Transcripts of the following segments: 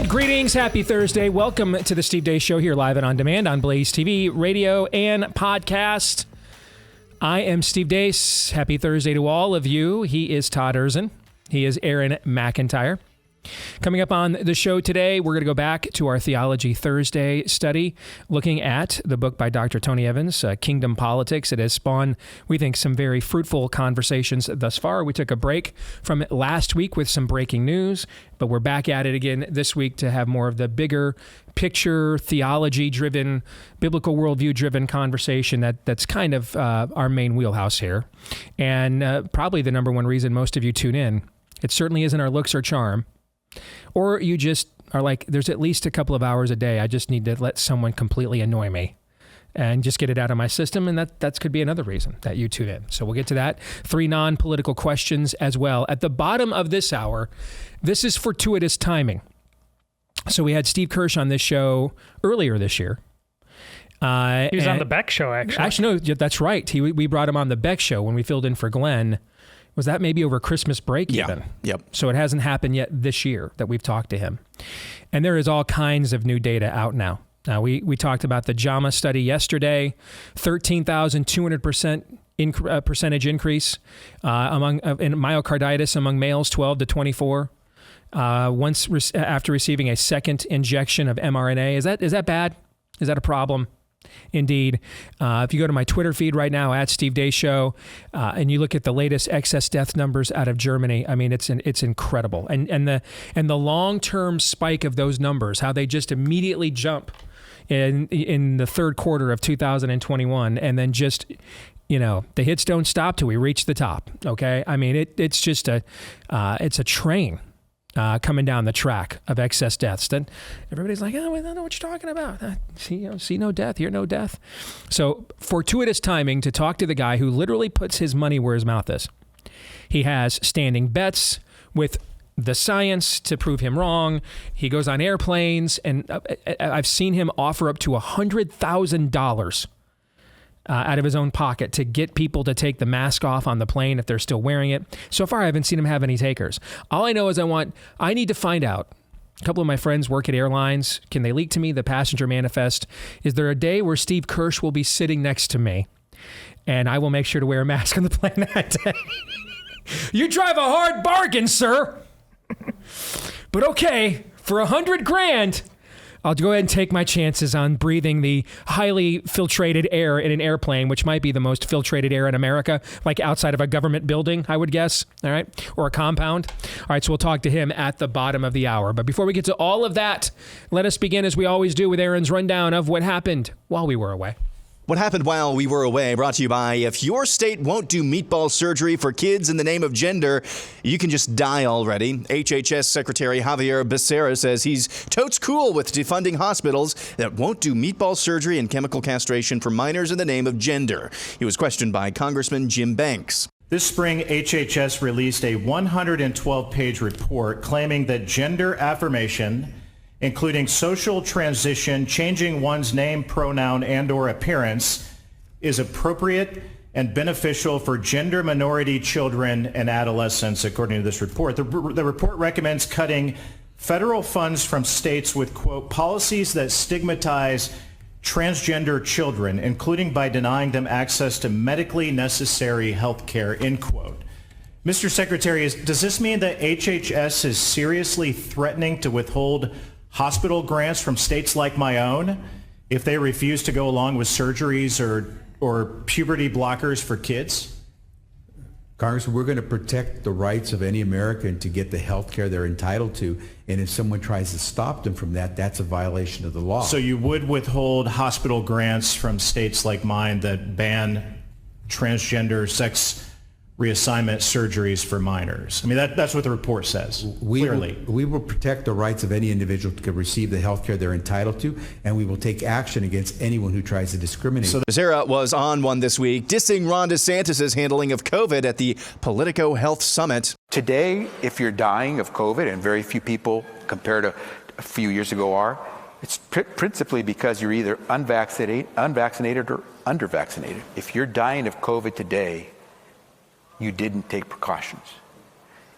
And greetings, happy Thursday. Welcome to the Steve Deace Show here live and on demand on BlazeTV, radio, and podcast. I am Steve Deace. Happy Thursday to all of you. He is Todd Erzin. He is Aaron McIntyre. Coming up on the show today, we're going to go back to our Theology Thursday study, looking at the book by Dr. Tony Evans, Kingdom Politics. It has spawned, we think, some very fruitful conversations thus far. We took a break from it last week with some breaking news, but we're back at it again this week to have more of the bigger picture, theology-driven, biblical worldview-driven conversation that's kind of our main wheelhouse here. And probably the number one reason most of you tune in. It certainly isn't our looks or charm. Or you just are like, there's at least a couple of hours a day. I just need to let someone completely annoy me and just get it out of my system. And that could be another reason that you tune in. So we'll get to that. 3 non-political questions as well. At the bottom of this hour, this is fortuitous timing. So we had Steve Kirsch on this show earlier this year. He was on the Beck Show, actually. Actually, no, that's right. We brought him on the Beck Show when we filled in for Glenn. Was that maybe over Christmas break even? Yep. So it hasn't happened yet this year that we've talked to him. And there is all kinds of new data out now. We talked about the JAMA study yesterday, 13,200% percentage increase in myocarditis among males 12 to 24 after receiving a second injection of mRNA. Is that bad? Is that a problem? Indeed. If you go to my Twitter feed right now at Steve Deace Show, and you look at the latest excess death numbers out of Germany, I mean, it's incredible. And the long-term spike of those numbers, how they just immediately jump in the third quarter of 2021, and then just, the hits don't stop till we reach the top. Okay, I mean, it's just it's a train. Coming down the track of excess deaths. Then everybody's like, oh, I don't know what you're talking about. See no death, hear no death. So fortuitous timing to talk to the guy who literally puts his money where his mouth is. He has standing bets with the science to prove him wrong. He goes on airplanes, and I've seen him offer up to $100,000 out of his own pocket to get people to take the mask off on the plane if they're still wearing it. So far, I haven't seen him have any takers. All I know is I need to find out. A couple of my friends work at airlines. Can they leak to me the passenger manifest? Is there a day where Steve Kirsch will be sitting next to me and I will make sure to wear a mask on the plane that day? You drive a hard bargain, sir. But okay, for $100,000, I'll go ahead and take my chances on breathing the highly filtrated air in an airplane, which might be the most filtrated air in America, like outside of a government building, I would guess, all right, or a compound. All right, so we'll talk to him at the bottom of the hour. But before we get to all of that, let us begin, as we always do, with Aaron's rundown of what happened while we were away. What happened while we were away, brought to you by, if your state won't do meatball surgery for kids in the name of gender, you can just die already. HHS Secretary Javier Becerra says he's totes cool with defunding hospitals that won't do meatball surgery and chemical castration for minors in the name of gender. He was questioned by Congressman Jim Banks. This spring, HHS released a 112-page report claiming that gender affirmation, including social transition, changing one's name, pronoun, and/or appearance, is appropriate and beneficial for gender minority children and adolescents, according to this report. The report recommends cutting federal funds from states with, quote, policies that stigmatize transgender children, including by denying them access to medically necessary health care, end quote. Mr. Secretary, does this mean that HHS is seriously threatening to withhold hospital grants from states like my own if they refuse to go along with surgeries or puberty blockers for kids? Congressman, we're going to protect the rights of any American to get the health care they're entitled to. And if someone tries to stop them from that, that's a violation of the law. So you would withhold hospital grants from states like mine that ban transgender sex reassignment surgeries for minors? I mean, that's what the report says, clearly. We will protect the rights of any individual to receive the health care they're entitled to, and we will take action against anyone who tries to discriminate. So Becerra was on one this week, dissing Ron DeSantis' handling of COVID at the Politico Health Summit. Today, if you're dying of COVID, and very few people compared to a few years ago are, it's principally because you're either unvaccinated or undervaccinated. If you're dying of COVID today, you didn't take precautions.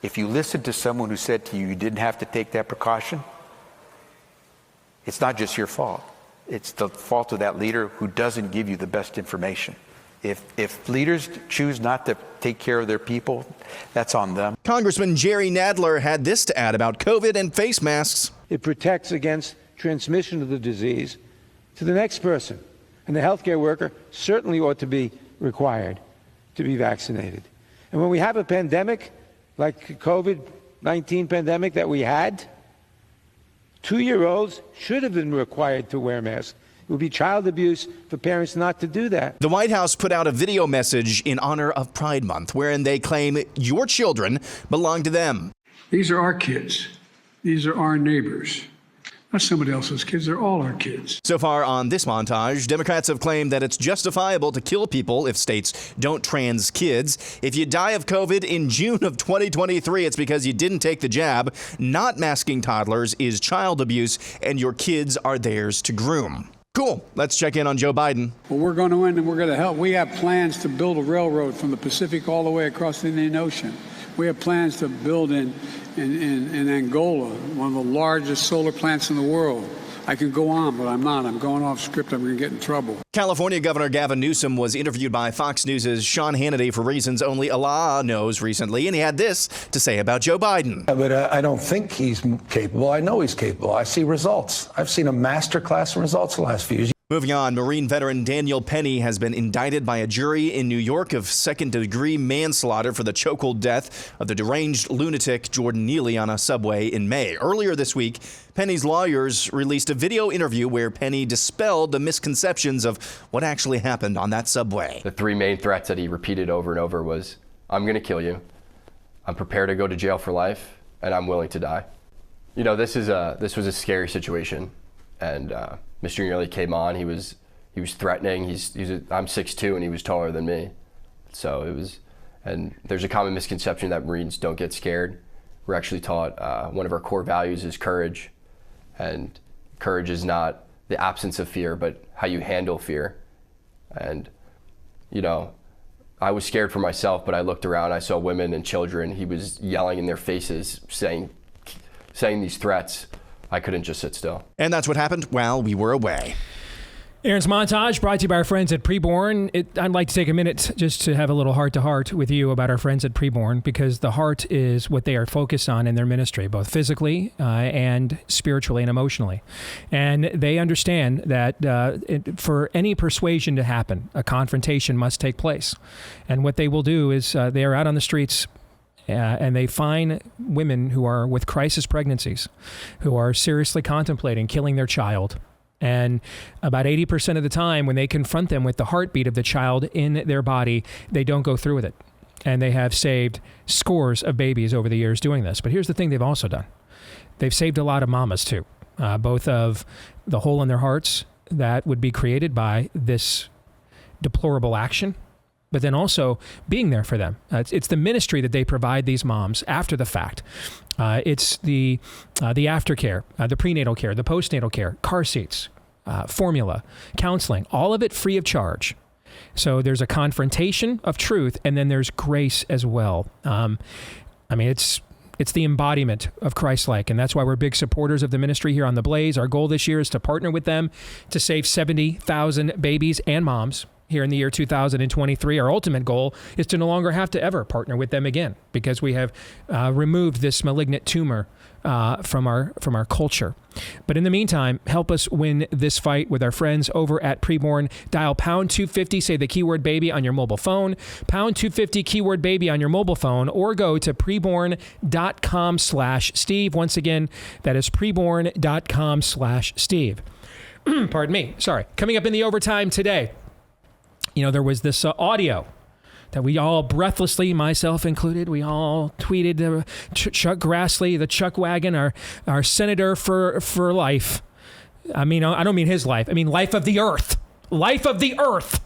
If you listened to someone who said to you you didn't have to take that precaution, it's not just your fault. It's the fault of that leader who doesn't give you the best information. If leaders choose not to take care of their people, that's on them. Congressman Jerry Nadler had this to add about COVID and face masks. It protects against transmission of the disease to the next person. And the healthcare worker certainly ought to be required to be vaccinated. And when we have a pandemic like COVID-19 pandemic that we had, 2-year-olds should have been required to wear masks. It would be child abuse for parents not to do that. The White House put out a video message in honor of Pride Month, wherein they claim your children belong to them. These are our kids. These are our neighbors. Not somebody else's kids. They're all our kids. So far on this montage, Democrats have claimed that it's justifiable to kill people if states don't trans kids. If you die of COVID in June of 2023, it's because you didn't take the jab. Not masking toddlers is child abuse, and your kids are theirs to groom. Cool. Let's check in on Joe Biden. Well, we're going to win and we're going to help. We have plans to build a railroad from the Pacific all the way across the Indian Ocean. We have plans to build in Angola, one of the largest solar plants in the world. I can go on, but I'm not. I'm going off script. I'm going to get in trouble. California Governor Gavin Newsom was interviewed by Fox News' Sean Hannity for reasons only Allah knows recently, and he had this to say about Joe Biden. But I don't think he's capable. I know he's capable. I see results. I've seen a masterclass in results the last few years. Moving on, Marine veteran Daniel Penny has been indicted by a jury in New York of second-degree manslaughter for the chokehold death of the deranged lunatic Jordan Neely on a subway in May. Earlier this week, Penny's lawyers released a video interview where Penny dispelled the misconceptions of what actually happened on that subway. The three main threats that he repeated over and over was, I'm going to kill you, I'm prepared to go to jail for life, and I'm willing to die. You know, this was a scary situation, and Mr. Neely came on. He was threatening. I'm 6'2", and he was taller than me. So it was, and there's a common misconception that Marines don't get scared. We're actually taught one of our core values is courage, and courage is not the absence of fear, but how you handle fear. And you know, I was scared for myself, but I looked around. I saw women and children. He was yelling in their faces, saying these threats. I couldn't just sit still. And that's what happened while we were away. Aaron's Montage brought to you by our friends at Preborn. I'd like to take a minute just to have a little heart-to-heart with you about our friends at Preborn, because the heart is what they are focused on in their ministry, both physically and spiritually and emotionally. And they understand that for any persuasion to happen, a confrontation must take place. And what they will do is they are out on the streets and they find women who are with crisis pregnancies, who are seriously contemplating killing their child. And about 80% of the time, when they confront them with the heartbeat of the child in their body, they don't go through with it. And they have saved scores of babies over the years doing this. But here's the thing they've also done. They've saved a lot of mamas, too, both of the hole in their hearts that would be created by this deplorable action, but then also being there for them. It's the ministry that they provide these moms after the fact. It's the aftercare, the prenatal care, the postnatal care, car seats, formula, counseling, all of it free of charge. So there's a confrontation of truth, and then there's grace as well. It's the embodiment of Christ-like, and that's why we're big supporters of the ministry here on The Blaze. Our goal this year is to partner with them to save 70,000 babies and moms here in the year 2023. Our ultimate goal is to no longer have to ever partner with them again, because we have removed this malignant tumor from our culture. But in the meantime, help us win this fight with our friends over at Preborn. Dial pound 250, say the keyword baby on your mobile phone, pound 250 keyword baby on your mobile phone, or go to preborn.com/Steve. Once again, that is preborn.com/Steve. Pardon me. Sorry. Coming up in the overtime today, there was this audio that we all breathlessly, myself included, we all tweeted Chuck Grassley, the Chuck Wagon, our senator for life. I don't mean his life. I mean life of the earth. Life of the earth.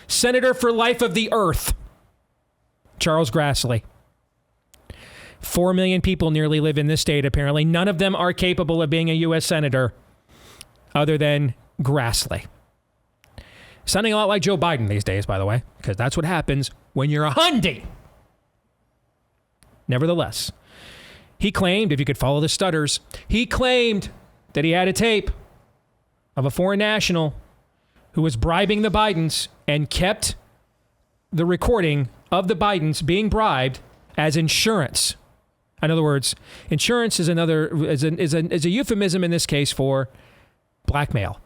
Senator for life of the earth. Charles Grassley. 4 million people nearly live in this state, apparently. None of them are capable of being a U.S. senator other than Grassley. Sounding a lot like Joe Biden these days, by the way, because that's what happens when you're a hundy. Nevertheless, he claimed, if you could follow the stutters, he claimed that he had a tape of a foreign national who was bribing the Bidens and kept the recording of the Bidens being bribed as insurance. In other words, insurance is a euphemism in this case for blackmail.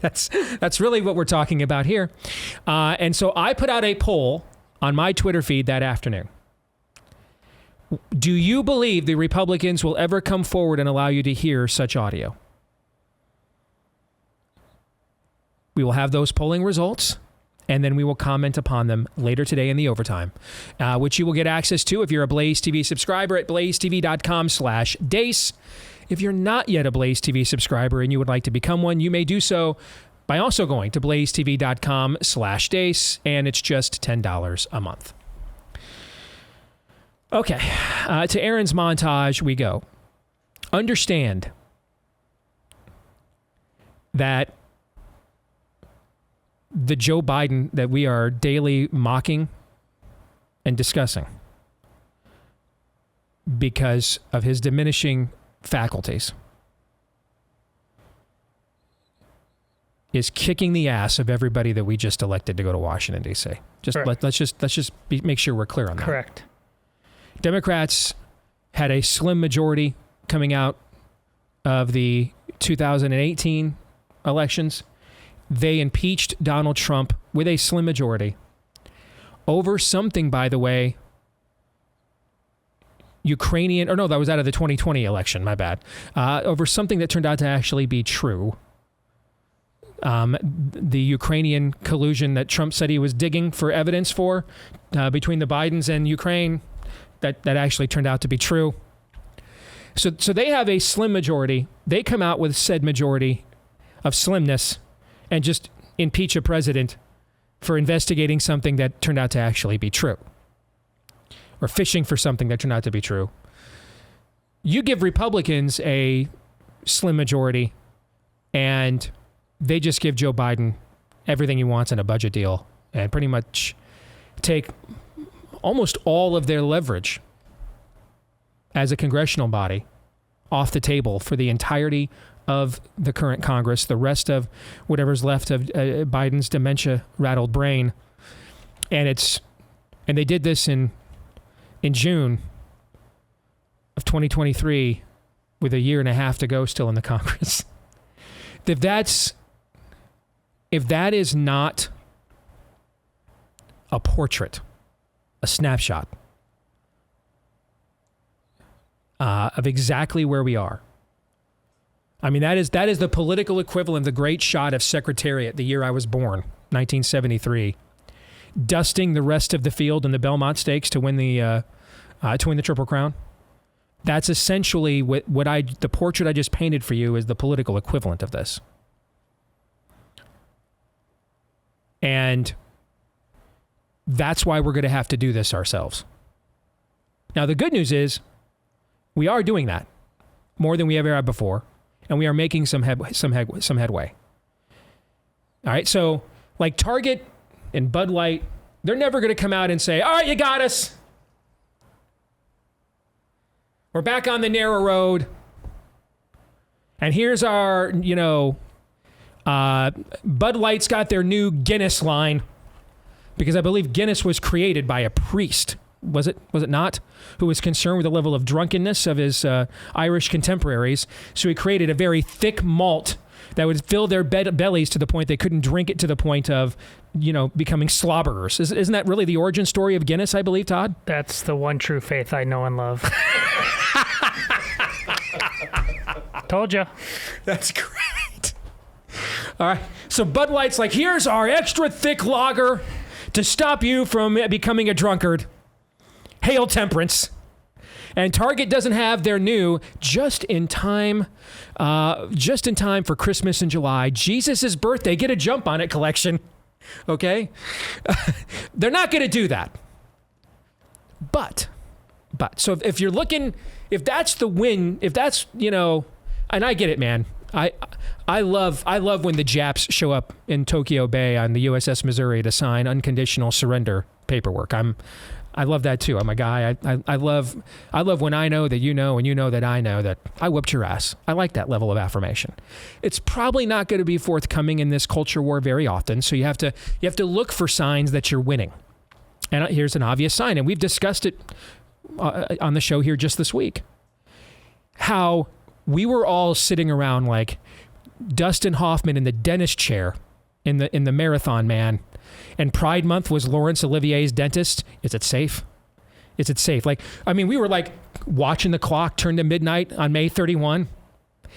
That's really what we're talking about here. And so I put out a poll on my Twitter feed that afternoon. Do you believe the Republicans will ever come forward and allow you to hear such audio? We will have those polling results, and then we will comment upon them later today in the overtime, which you will get access to if you're a Blaze TV subscriber at blazetv.com/Deace. If you're not yet a Blaze TV subscriber and you would like to become one, you may do so by also going to blazetv.com/Deace, and it's just $10 a month. Okay, to Aaron's montage we go. Understand that the Joe Biden that we are daily mocking and discussing because of his diminishing faculties is kicking the ass of everybody that we just elected to go to Washington, D.C. Let's just make sure we're clear on that. Correct. Democrats had a slim majority coming out of the 2018 elections. They impeached Donald Trump with a slim majority over something, by the way, that was out of the 2020 election, my bad, over something that turned out to actually be true. The Ukrainian collusion that Trump said he was digging for evidence for between the Bidens and Ukraine, that actually turned out to be true. So they have a slim majority. They come out with said majority of slimness and just impeach a president for investigating something that turned out to actually be true, or fishing for something that turned out to be true. You give Republicans a slim majority, and they just give Joe Biden everything he wants in a budget deal and pretty much take almost all of their leverage as a congressional body off the table for the entirety of the current Congress, the rest of whatever's left of Biden's dementia-rattled brain. And they did this in June of 2023 with a year and a half to go still in the Congress. If that is not a portrait, a snapshot of exactly where we are. I mean, that is the political equivalent, the great shot of Secretariat, the year I was born, 1973, dusting the rest of the field in the Belmont Stakes to win the Triple Crown. That's essentially the portrait I just painted for you is the political equivalent of this. And that's why we're going to have to do this ourselves. Now, the good news is we are doing that more than we ever have before, and we are making some headway. All right, so like Target and Bud Light, they're never going to come out and say, all right, you got us. We're back on the narrow road. And here's our, Bud Light's got their new Guinness line, because I believe Guinness was created by a priest. Was it not? Who was concerned with the level of drunkenness of his Irish contemporaries. So he created a very thick malt that would fill their bellies to the point they couldn't drink it, to the point of, becoming slobberers. Isn't that really the origin story of Guinness, I believe, Todd? That's the one true faith I know and love. Told you. That's great. All right. So Bud Light's like, here's our extra thick lager to stop you from becoming a drunkard. Hail temperance. And Target doesn't have their new just in time for Christmas in July, Jesus' birthday, get a jump on it collection. Okay? They're not going to do that. But so if you're looking, if that's the win, if that's, and I get it, man. I love when the Japs show up in Tokyo Bay on the USS Missouri to sign unconditional surrender paperwork. I love that too. I'm a guy. I love when I know that you know, and you know that I know that I whooped your ass. I like that level of affirmation. It's probably not going to be forthcoming in this culture war very often. So you have to look for signs that you're winning. And here's an obvious sign, and we've discussed it on the show here just this week. How we were all sitting around like Dustin Hoffman in the dentist chair in the Marathon Man. And Pride Month was Laurence Olivier's dentist. Is it safe? Is it safe? Like, I mean, we were like watching the clock turn to midnight on May 31.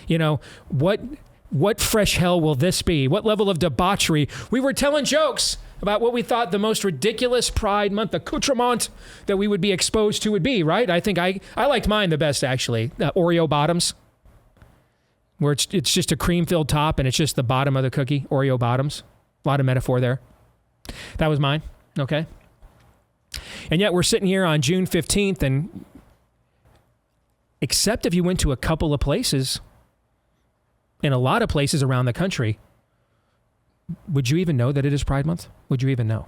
You know, what fresh hell will this be? What level of debauchery? We were telling jokes about what we thought the most ridiculous Pride Month accoutrement that we would be exposed to would be, right? I think I liked mine the best, actually. Oreo bottoms, where it's just a cream-filled top and it's just the bottom of the cookie, Oreo bottoms. A lot of metaphor there. That was mine, okay? And yet we're sitting here on June 15th, and except if you went to a couple of places, in a lot of places around the country, would you even know that it is Pride Month? Would you even know?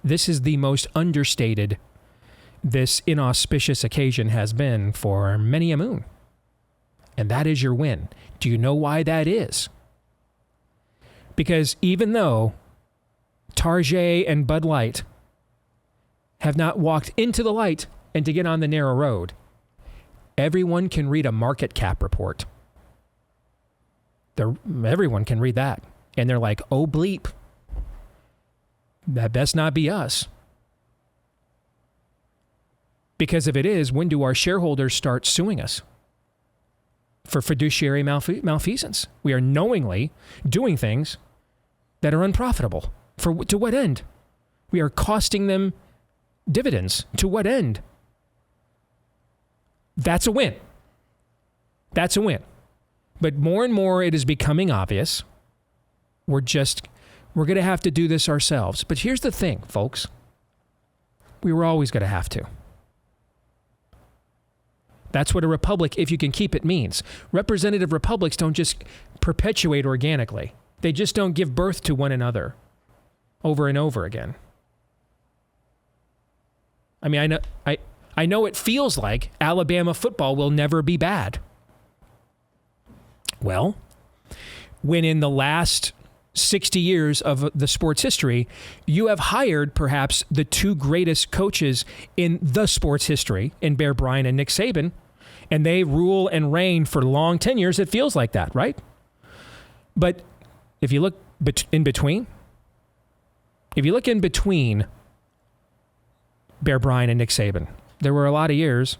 This is the most understated this inauspicious occasion has been for many a moon. And that is your win. Do you know why that is? Because even though Target and Bud Light have not walked into the light and to get on the narrow road, everyone can read a market cap report. Everyone can read that. And they're like, oh, bleep. That best not be us. Because if it is, when do our shareholders start suing us for fiduciary malfeasance? We are knowingly doing things that are unprofitable. To what end? We are costing them dividends. To what end? That's a win. That's a win. But more and more it is becoming obvious. We're going to have to do this ourselves. But here's the thing, folks. We were always going to have to. That's what a republic, if you can keep it, means. Representative republics don't just perpetuate organically. They just don't give birth to one another over and over again. I mean, I know it feels like Alabama football will never be bad. Well, when in the last 60 years of the sports history, you have hired perhaps the two greatest coaches in the sports history in Bear Bryant and Nick Saban, and they rule and reign for long tenures, it feels like that, right? But if you look in between, Bear Bryant and Nick Saban, there were a lot of years.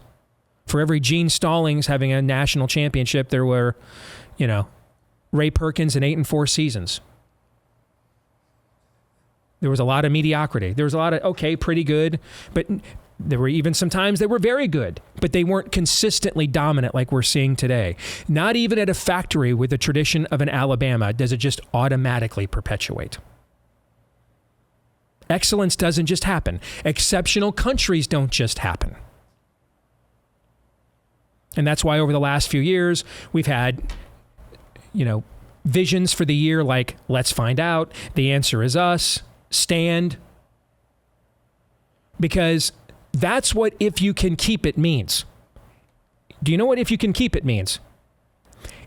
For every Gene Stallings having a national championship, there were, Ray Perkins in 8 and 4 seasons. There was a lot of mediocrity. There was a lot of, okay, pretty good, but there were even some times they were very good, but they weren't consistently dominant like we're seeing today. Not even at a factory with the tradition of an Alabama does it just automatically perpetuate. Excellence doesn't just happen. Exceptional countries don't just happen. And that's why over the last few years, we've had, visions for the year like, let's find out, the answer is us, stand. Because that's what if you can keep it means. Do you know what if you can keep it means?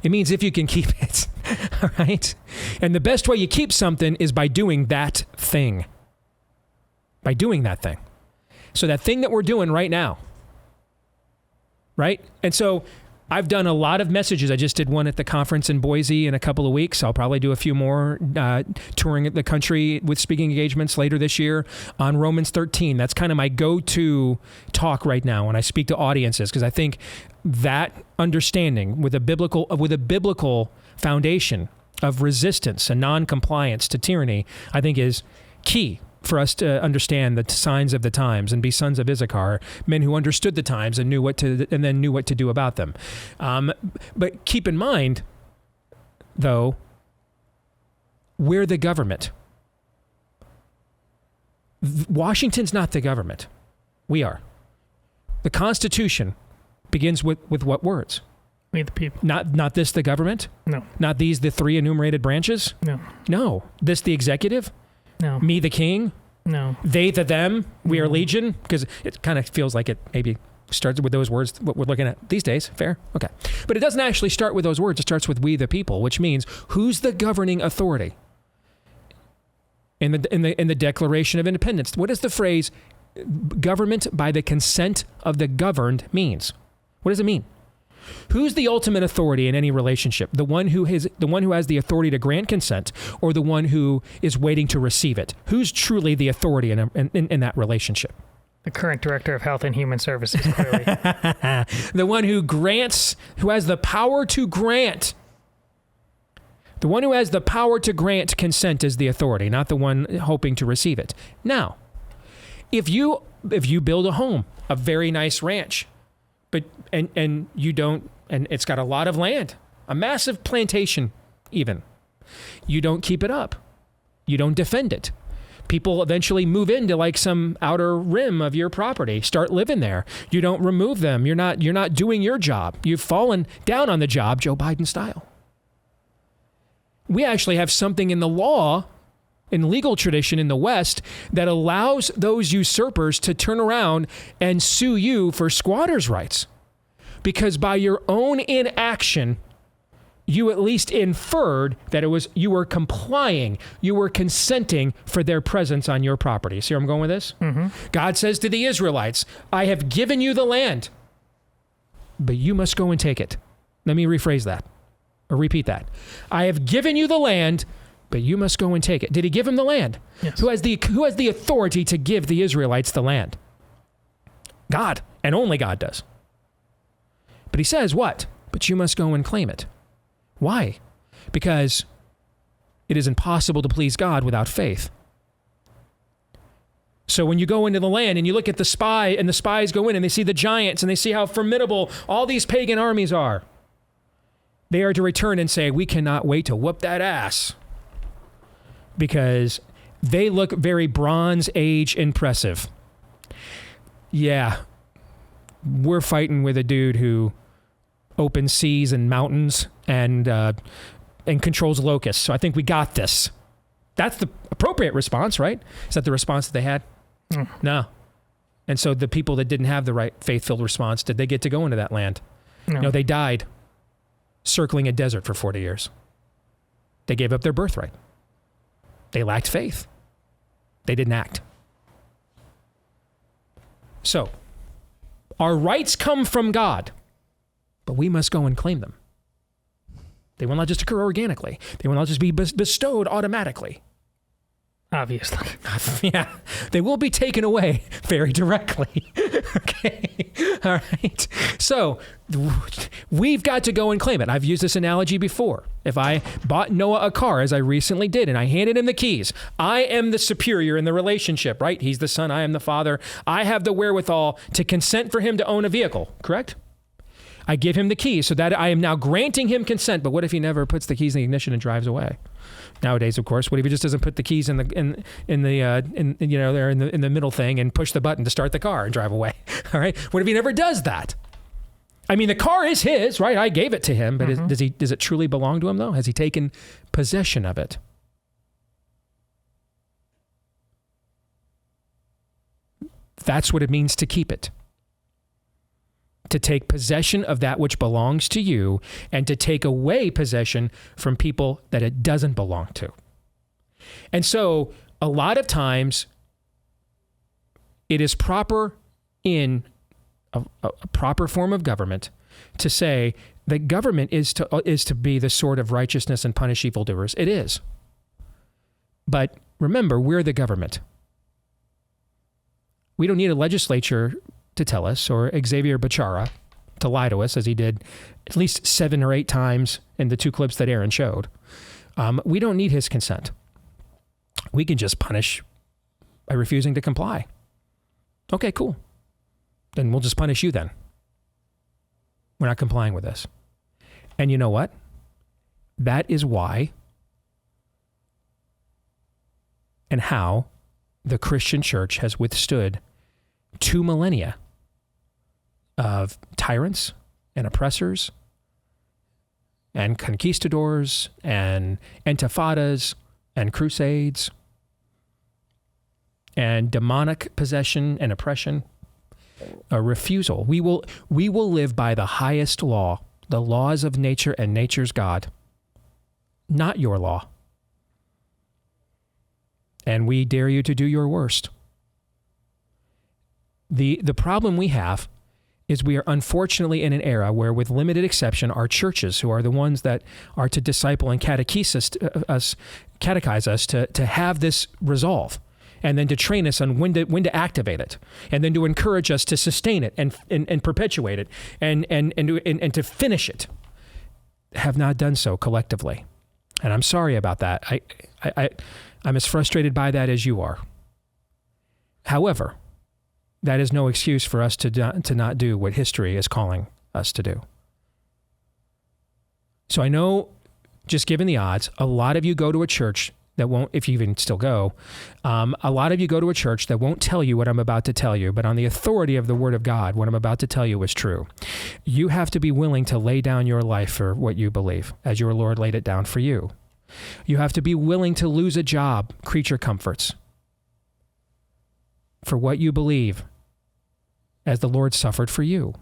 It means if you can keep it, all right? And the best way you keep something is by doing that thing. By doing that thing. So that thing that we're doing right now, right? And so I've done a lot of messages. I just did one at the conference in Boise in a couple of weeks. I'll probably do a few more touring the country with speaking engagements later this year on Romans 13. That's kind of my go-to talk right now when I speak to audiences, because I think that understanding with a biblical foundation of resistance and non-compliance to tyranny, I think is key for us to understand the signs of the times and be sons of Issachar, men who understood the times and knew what to do about them. But keep in mind, though, we're the government. Washington's not the government. We are. The Constitution begins with what words? We the people. Not this the government? No. Not these the three enumerated branches? No. No. This the executive? No. Me the king? No. They, the, them, we are legion, because it kind of feels like it maybe starts with those words, what we're looking at these days. Fair? Okay. But it doesn't actually start with those words. It starts with we, the people, which means who's the governing authority? In the Declaration of Independence, what does the phrase government by the consent of the governed means? What does it mean? Who's the ultimate authority in any relationship? The one who has the authority to grant consent, or the one who is waiting to receive it? Who's truly the authority in that relationship? The current director of Health and Human Services, clearly. The one who grants, who has the power to grant. The one who has the power to grant consent is the authority, not the one hoping to receive it. Now, if you build a home, a very nice ranch, but and you don't, and it's got a lot of land, a massive plantation even, you don't keep it up, you don't defend it. People eventually move into like some outer rim of your property, start living there. You don't remove them. You're not doing your job. You've fallen down on the job, Joe Biden style. We actually have something in the law, in legal tradition in the West, that allows those usurpers to turn around and sue you for squatters' rights. Because by your own inaction, you at least inferred that you were complying, you were consenting for their presence on your property. See where I'm going with this? Mm-hmm. God says to the Israelites, I have given you the land, but you must go and take it. Let me rephrase that, or repeat that. I have given you the land, but you must go and take it. Did he give them the land? Yes. Who has the authority to give the Israelites the land? God, and only God does. But he says what? But you must go and claim it. Why? Because it is impossible to please God without faith. So when you go into the land and you look at the spy, and the spies go in and they see the giants and they see how formidable all these pagan armies are, they are to return and say, we cannot wait to whoop that ass. Because they look very Bronze Age impressive. Yeah, we're fighting with a dude who opens seas and mountains and controls locusts. So I think we got this. That's the appropriate response, right? Is that the response that they had? No. And so the people that didn't have the right faith-filled response, did they get to go into that land? No, they died circling a desert for 40 years. They gave up their birthright. They lacked faith. They didn't act. So, our rights come from God, but we must go and claim them. They will not just occur organically. They will not just be bestowed automatically. Obviously. Yeah, they will be taken away very directly. Okay, all right. So we've got to go and claim it. I've used this analogy before. If I bought Noah a car, as I recently did, and I handed him the keys, I am the superior in the relationship, right? He's the son, I am the father. I have the wherewithal to consent for him to own a vehicle, correct? I give him the keys so that I am now granting him consent. But what if he never puts the keys in the ignition and drives away? Nowadays, of course, what if he just doesn't put the keys in the middle thing and push the button to start the car and drive away? All right. What if he never does that? I mean, the car is his, right? I gave it to him, but does it truly belong to him though? Has he taken possession of it? That's what it means to keep it. To take possession of that which belongs to you and to take away possession from people that it doesn't belong to. And so a lot of times it is proper in a proper form of government to say that government is to be the sword of righteousness and punish evildoers. It is. But remember, we're the government. We don't need a legislature to tell us, or Xavier Bachara to lie to us, as he did at least 7 or 8 times in the 2 clips that Aaron showed. We don't need his consent. We can just punish by refusing to comply. Okay, cool. Then we'll just punish you then. We're not complying with this. And you know what? That is why and how the Christian church has withstood 2 millennia of tyrants and oppressors and conquistadors and intifadas and crusades and demonic possession and oppression. A refusal. We will live by the highest law, the laws of nature and nature's God, not your law. And we dare you to do your worst. The problem we have is we are unfortunately in an era where, with limited exception, our churches, who are the ones that are to disciple and catechize us to have this resolve, and then to train us on when to activate it, and then to encourage us to sustain it and perpetuate it and to finish it, have not done so collectively. And I'm sorry about that. I'm as frustrated by that as you are. However, that is no excuse for us to not do what history is calling us to do. So I know, just given the odds, a lot of you go to a church that won't, if you even still go, a lot of you go to a church that won't tell you what I'm about to tell you, but on the authority of the Word of God, what I'm about to tell you is true. You have to be willing to lay down your life for what you believe, as your Lord laid it down for you. You have to be willing to lose a job, creature comforts, for what you believe, as the Lord suffered for you.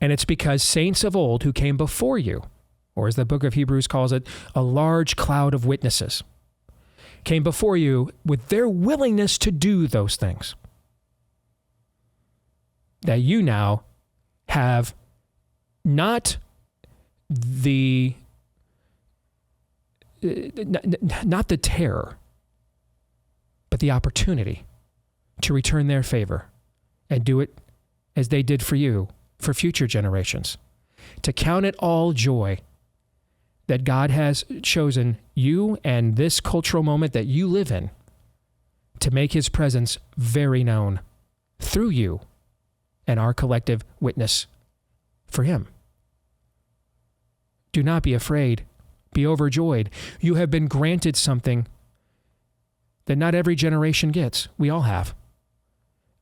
And it's because saints of old who came before you, or as the book of Hebrews calls it, a large cloud of witnesses, came before you with their willingness to do those things, that you now have not the terror, but the opportunity to return their favor and do it as they did for you, for future generations. To count it all joy that God has chosen you and this cultural moment that you live in to make his presence very known through you and our collective witness for him. Do not be afraid. Be overjoyed. You have been granted something that not every generation gets. We all have.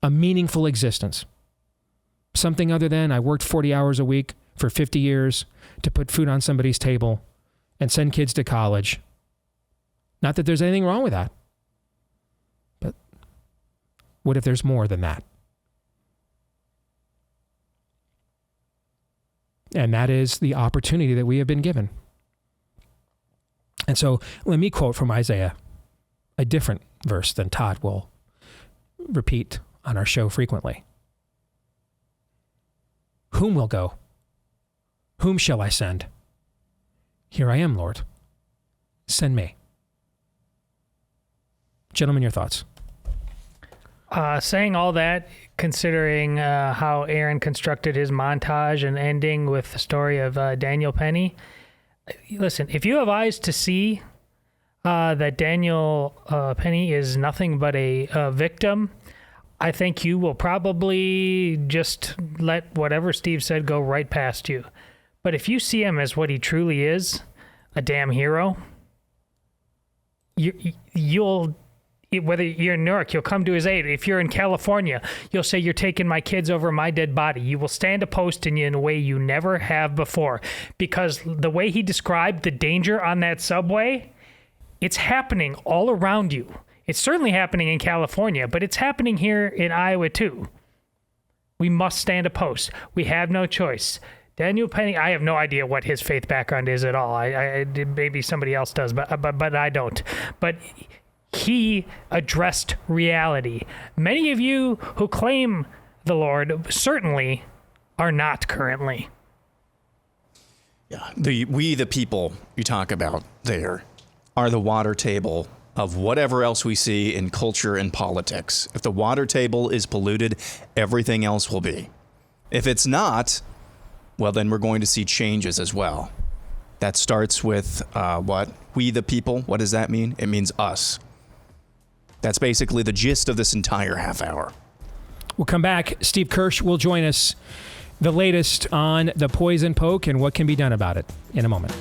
A meaningful existence. Something other than I worked 40 hours a week for 50 years to put food on somebody's table and send kids to college. Not that there's anything wrong with that. But what if there's more than that? And that is the opportunity that we have been given. And so let me quote from Isaiah, a different verse than Todd will repeat on our show frequently. Whom will go? Whom shall I send? Here I am, Lord. Send me. Gentlemen, your thoughts. Saying all that, considering how Aaron constructed his montage and ending with the story of Daniel Penny, listen, if you have eyes to see that Daniel Penny is nothing but a victim, I think you will probably just let whatever Steve said go right past you. But if you see him as what he truly is, a damn hero, you'll, whether you're in Newark, you'll come to his aid. If you're in California, you'll say, you're taking my kids over my dead body. You will stand opposed to you in a way you never have before. Because the way he described the danger on that subway, it's happening all around you. It's certainly happening in California, but it's happening here in Iowa too. We must stand opposed. We have no choice. Daniel Penny, I have no idea what his faith background is at all. I maybe somebody else does, but I don't. But he addressed reality. Many of you who claim the Lord certainly are not currently. Yeah, we the people you talk about there are the water table of whatever else we see in culture and politics. If the water table is polluted, everything else will be. If it's not, well, then we're going to see changes as well. That starts with what? We the people. What does that mean? It means us. That's basically the gist of this entire half hour. We'll come back. Steve Kirsch will join us. The latest on the poison poke and what can be done about it in a moment.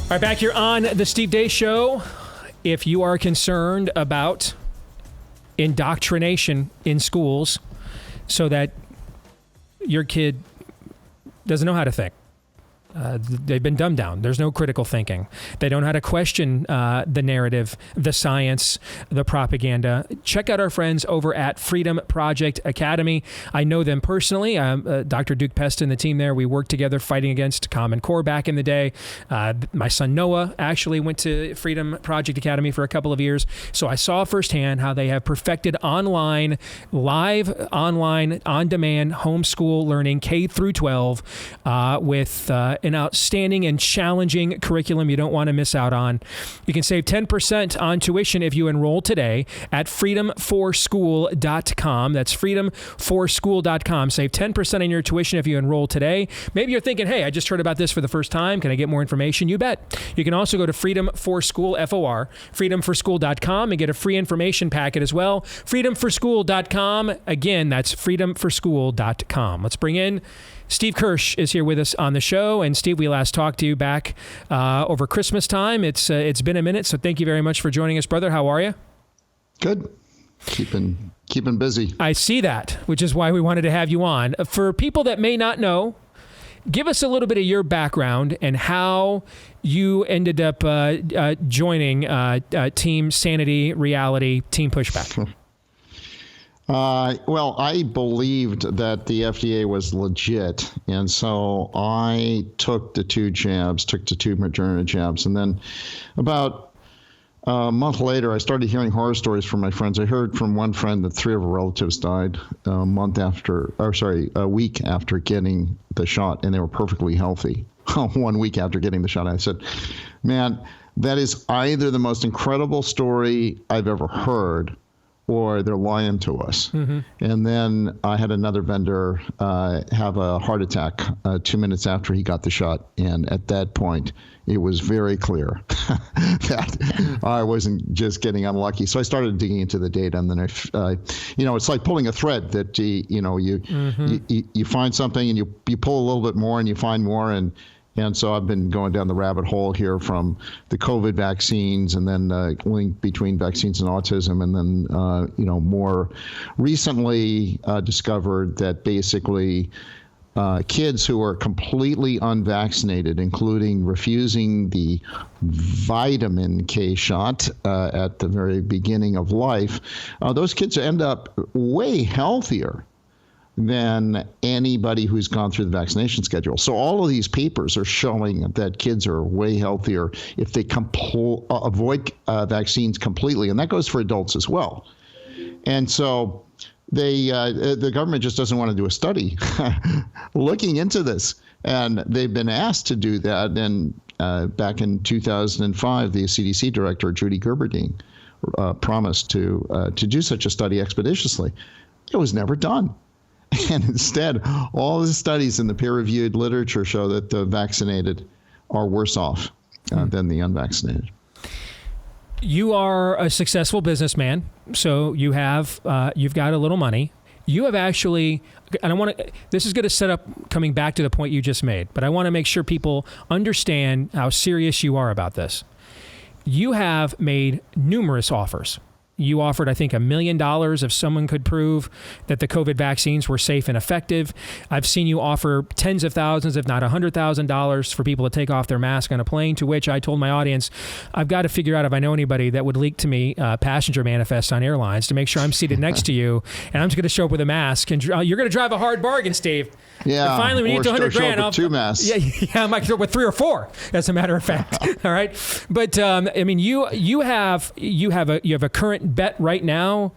All right, back here on the Steve Deace Show. If you are concerned about indoctrination in schools, so that your kid doesn't know how to think. They've been dumbed down. There's no critical thinking. They don't know how to question the narrative, the science, the propaganda. Check out our friends over at Freedom Project Academy. I know them personally. Dr. Duke Pesta and the team there, we worked together fighting against Common Core back in the day. My son Noah actually went to Freedom Project Academy for a couple of years. So I saw firsthand how they have perfected online, live, online, on-demand homeschool learning K through 12 with an outstanding and challenging curriculum you don't want to miss out on. You can save 10% on tuition if you enroll today at freedomforschool.com. That's freedomforschool.com. Save 10% on your tuition if you enroll today. Maybe you're thinking, hey, I just heard about this for the first time. Can I get more information? You bet. You can also go to Freedom for School, FOR, freedomforschool.com, and get a free information packet as well. Freedomforschool.com. Again, that's freedomforschool.com. Let's bring in Steve Kirsch is here with us on the show. And Steve, we last talked to you back over Christmas time. It's been a minute, so thank you very much for joining us, brother. How are you? Good. Keeping busy. I see that, which is why we wanted to have you on. For people that may not know, give us a little bit of your background and how you ended up joining Team Sanity Reality, Team Pushback. Well, I believed that the FDA was legit, and so I took the two Moderna jabs, and then about a month later, I started hearing horror stories from my friends. I heard from one friend that 3 of her relatives died a week after getting the shot, and they were perfectly healthy 1 week after getting the shot. I said, man, that is either the most incredible story I've ever heard, or they're lying to us. Mm-hmm. And then I had another vendor have a heart attack 2 minutes after he got the shot. And at that point, it was very clear that I wasn't just getting unlucky. So I started digging into the data, and then it's like pulling a thread that you find something and you pull a little bit more and you find more, and so I've been going down the rabbit hole here from the COVID vaccines, and then link between vaccines and autism, and then more recently discovered that basically kids who are completely unvaccinated, including refusing the vitamin K shot at the very beginning of life, those kids end up way healthier than anybody who's gone through the vaccination schedule. So all of these papers are showing that kids are way healthier if they avoid vaccines completely, and that goes for adults as well. And so the government just doesn't want to do a study looking into this, and they've been asked to do that. And back in 2005, the CDC director, Judy Gerberding, promised to do such a study expeditiously. It was never done. And instead, all the studies in the peer-reviewed literature show that the vaccinated are worse off than the unvaccinated. You are a successful businessman, so you've got a little money. You have actually, and this is going to set up coming back to the point you just made, but I want to make sure people understand how serious you are about this. You have made numerous offers. You offered, I think, $1 million if someone could prove that the COVID vaccines were safe and effective. I've seen you offer tens of thousands, if not $100,000 for people to take off their mask on a plane, to which I told my audience, I've got to figure out if I know anybody that would leak to me passenger manifests on airlines to make sure I'm seated next to you, and I'm just going to show up with a mask. And you're going to drive a hard bargain, Steve. Yeah. And finally, when you get to $100,000, I'll two masks. Yeah, I might show up with 3 or 4, as a matter of fact. All right, but you have a current bet right now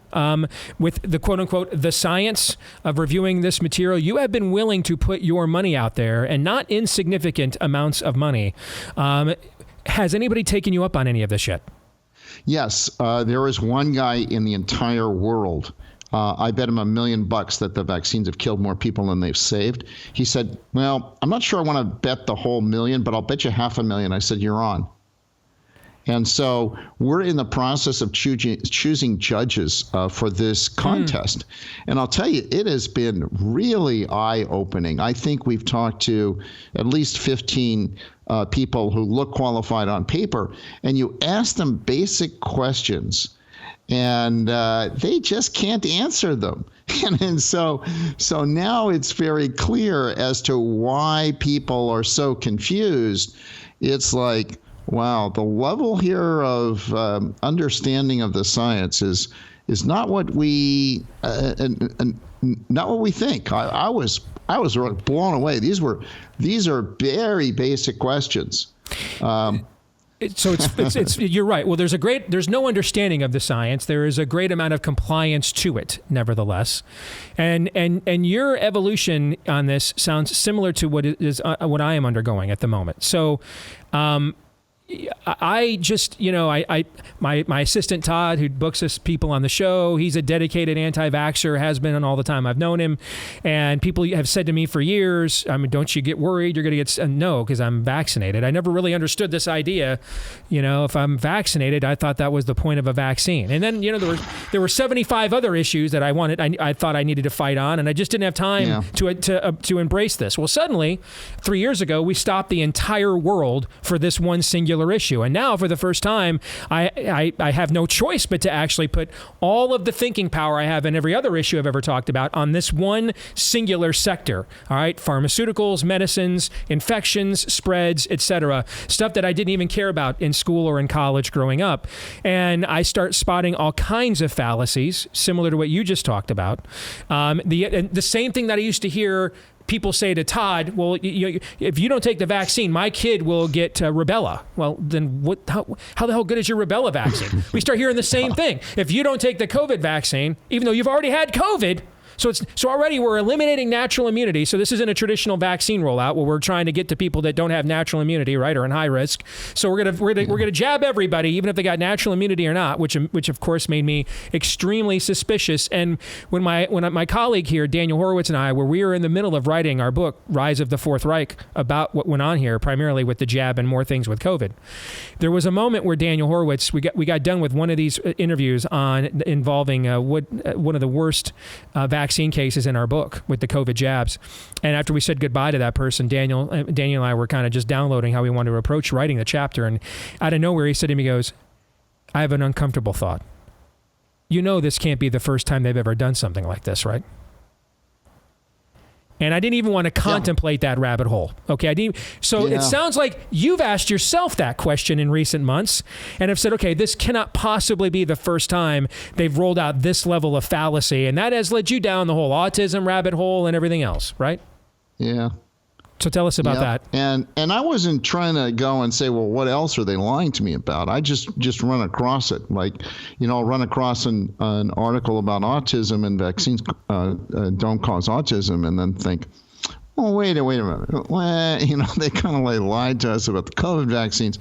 with the quote unquote the science of reviewing this material. You have been willing to put your money out there, and not insignificant amounts of money. Has anybody taken you up on any of this yet? Yes, there is one guy in the entire world. I bet him $1 million that the vaccines have killed more people than they've saved. He said, well, I'm not sure I want to bet the whole $1 million, but I'll bet you $500,000. I said, you're on. And so we're in the process of choosing judges for this contest. And I'll tell you, it has been really eye-opening. I think we've talked to at least 15 people who look qualified on paper, and you ask them basic questions, and they just can't answer them. And so now it's very clear as to why people are so confused. It's like, wow, the level here of understanding of the science is not what we not what we think. I was really blown away. These are very basic questions. So it's you're right. Well, there's no understanding of the science. There is a great amount of compliance to it, nevertheless, and your evolution on this sounds similar to what I am undergoing at the moment. So, I just, my assistant Todd, who books us people on the show, he's a dedicated anti-vaxxer, has been on all the time I've known him. And people have said to me for years, I mean, don't you get worried? You're going to get, no, because I'm vaccinated. I never really understood this idea. If I'm vaccinated, I thought that was the point of a vaccine. And then, there were 75 other issues that I thought I needed to fight on, and I just didn't have time to embrace this. Well, suddenly, 3 years ago, we stopped the entire world for this one singular issue. And now, for the first time, I have no choice but to actually put all of the thinking power I have in every other issue I've ever talked about on this one singular sector. All right, pharmaceuticals, medicines, infections, spreads, etc. Stuff that I didn't even care about in school or in college growing up. And I start spotting all kinds of fallacies, similar to what you just talked about. The same thing that I used to hear people say to Todd, well, if you don't take the vaccine, my kid will get rubella. Well, then how the hell good is your rubella vaccine? We start hearing the same thing. If you don't take the COVID vaccine, even though you've already had COVID, so already we're eliminating natural immunity. So this isn't a traditional vaccine rollout where we're trying to get to people that don't have natural immunity, right, or in high risk. So we're gonna jab everybody, even if they got natural immunity or not, which of course made me extremely suspicious. And when my colleague here, Daniel Horowitz, and I, we were in the middle of writing our book, Rise of the Fourth Reich, about what went on here, primarily with the jab and more things with COVID, there was a moment where Daniel Horowitz, we got done with one of these interviews involving one of the worst vaccine cases in our book with the COVID jabs. And after we said goodbye to that person, Daniel and I were kind of just downloading how we wanted to approach writing the chapter. And out of nowhere, he said to me, he goes, I have an uncomfortable thought. This can't be the first time they've ever done something like this, right? And I didn't even want to contemplate that rabbit hole. Okay, It sounds like you've asked yourself that question in recent months and have said, okay, this cannot possibly be the first time they've rolled out this level of fallacy, and that has led you down the whole autism rabbit hole and everything else, right? Yeah. So tell us about that. And I wasn't trying to go and say, well, what else are they lying to me about? I just run across it. Like, I'll run across an article about autism and vaccines don't cause autism, and then think, oh, wait a minute. Well, they kind of lied to us about the COVID vaccines.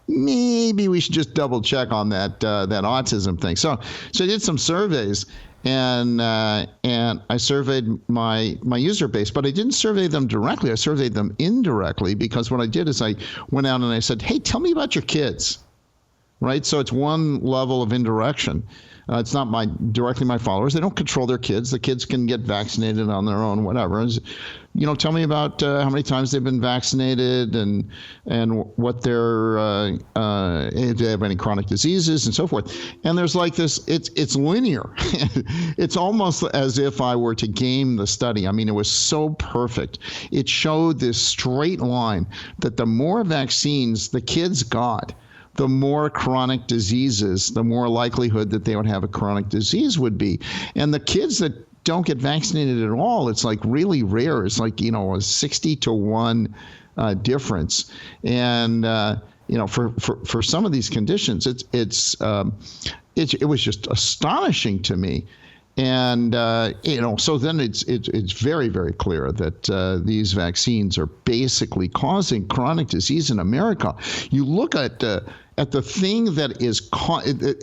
Maybe we should just double check on that autism thing. So I did some surveys. And I surveyed my user base, but I didn't survey them directly. I surveyed them indirectly, because what I did is I went out and I said, hey, tell me about your kids, right? So it's one level of indirection. It's not directly my followers. They don't control their kids. The kids can get vaccinated on their own, whatever. Tell me about how many times they've been vaccinated and what if they have any chronic diseases and so forth. And there's like this, it's linear. It's almost as if I were to game the study. I mean, it was so perfect. It showed this straight line that the more vaccines the kids got, the more chronic diseases, the more likelihood that they would have a chronic disease would be. And the kids that don't get vaccinated at all, it's like really rare. It's like, a 60 to 1 difference. And, for some of these conditions, it was just astonishing to me. And, so then it's very, very clear that these vaccines are basically causing chronic disease in America. You look at the thing that is,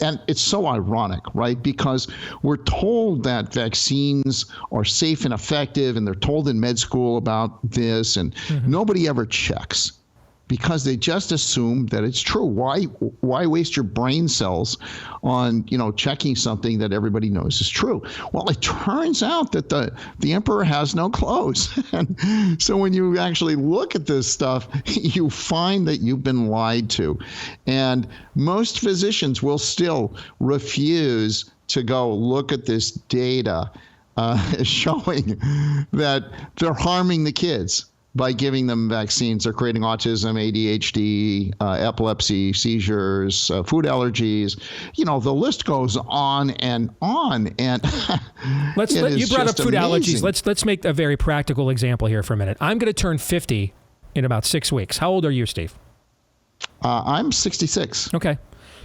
and it's so ironic, right? Because we're told that vaccines are safe and effective, and they're told in med school about this, and nobody ever checks. because they just assume that it's true. Why waste your brain cells on, checking something that everybody knows is true? Well, it turns out that the emperor has no clothes. And so when you actually look at this stuff, you find that you've been lied to. And most physicians will still refuse to go look at this data showing that they're harming the kids by giving them vaccines. They're creating autism, ADHD, epilepsy, seizures, food allergies. The list goes on and on. And you brought up food allergies. Let's make a very practical example here for a minute. I'm going to turn 50 in about 6 weeks. How old are you, Steve? I'm 66. Okay.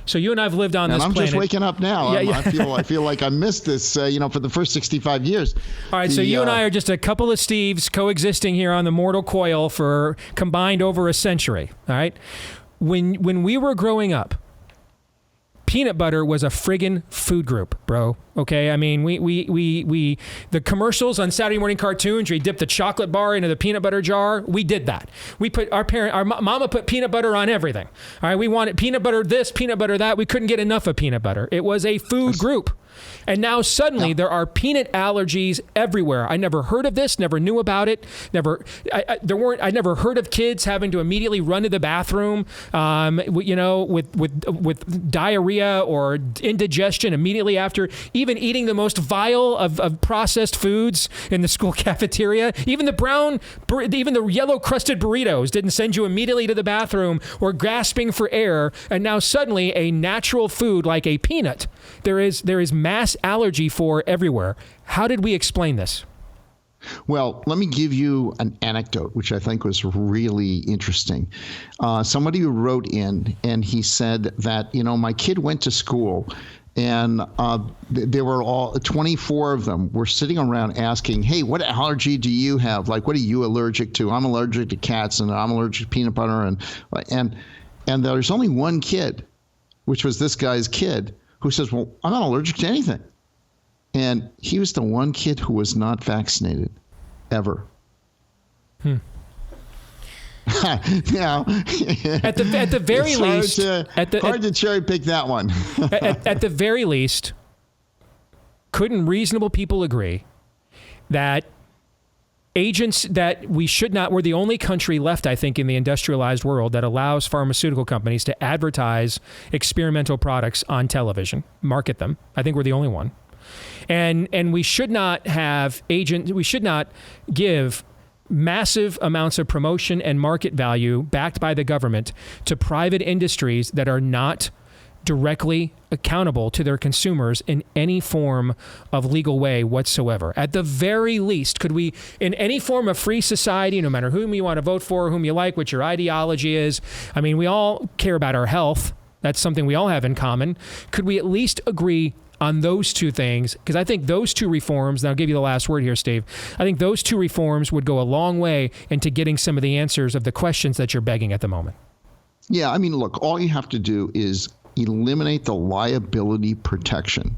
So you and I have lived on this planet. And I'm just waking up now. I feel like I missed this, for the first 65 years. All right, so you and I are just a couple of Steves coexisting here on the mortal coil for combined over a century. All right, when we were growing up, peanut butter was a friggin' food group, bro. Okay, I mean, we the commercials on Saturday morning cartoons where you dip the chocolate bar into the peanut butter jar. We did that. We put our mama put peanut butter on everything. All right, we wanted peanut butter this, peanut butter that. We couldn't get enough of peanut butter. It was a food group. And now suddenly there are peanut allergies everywhere. I never heard of this, never knew about it. I never heard of kids having to immediately run to the bathroom, with diarrhea or indigestion immediately after even eating the most vile of processed foods in the school cafeteria. Even the yellow crusted burritos didn't send you immediately to the bathroom or gasping for air. And now suddenly a natural food like a peanut, there is mass allergy for everywhere. How did we explain this? Well, let me give you an anecdote, which I think was really interesting. Somebody who wrote in, and he said that, my kid went to school, and there were all 24 of them were sitting around asking, hey, what allergy do you have? Like, what are you allergic to? I'm allergic to cats, and I'm allergic to peanut butter. And there's only one kid, which was this guy's kid, who says, well, I'm not allergic to anything. And he was the one kid who was not vaccinated, ever. Now, at the very least, hard to cherry pick that one. at the very least, couldn't reasonable people agree that agents that we should not, we're the only country left, I think, in the industrialized world that allows pharmaceutical companies to advertise experimental products on television, market them. I think we're the only one. And we should not have we should not give massive amounts of promotion and market value backed by the government to private industries that are not directly accountable to their consumers in any form of legal way whatsoever. At the very least, could we, in any form of free society, no matter whom you want to vote for, whom you like, what your ideology is, I mean, we all care about our health. That's something we all have in common. Could we at least agree on those two things? Because I think those two reforms, and I'll give you the last word here, Steve, I think those two reforms would go a long way into getting some of the answers of the questions that you're begging at the moment. Yeah, I mean, look, all you have to do is eliminate the liability protection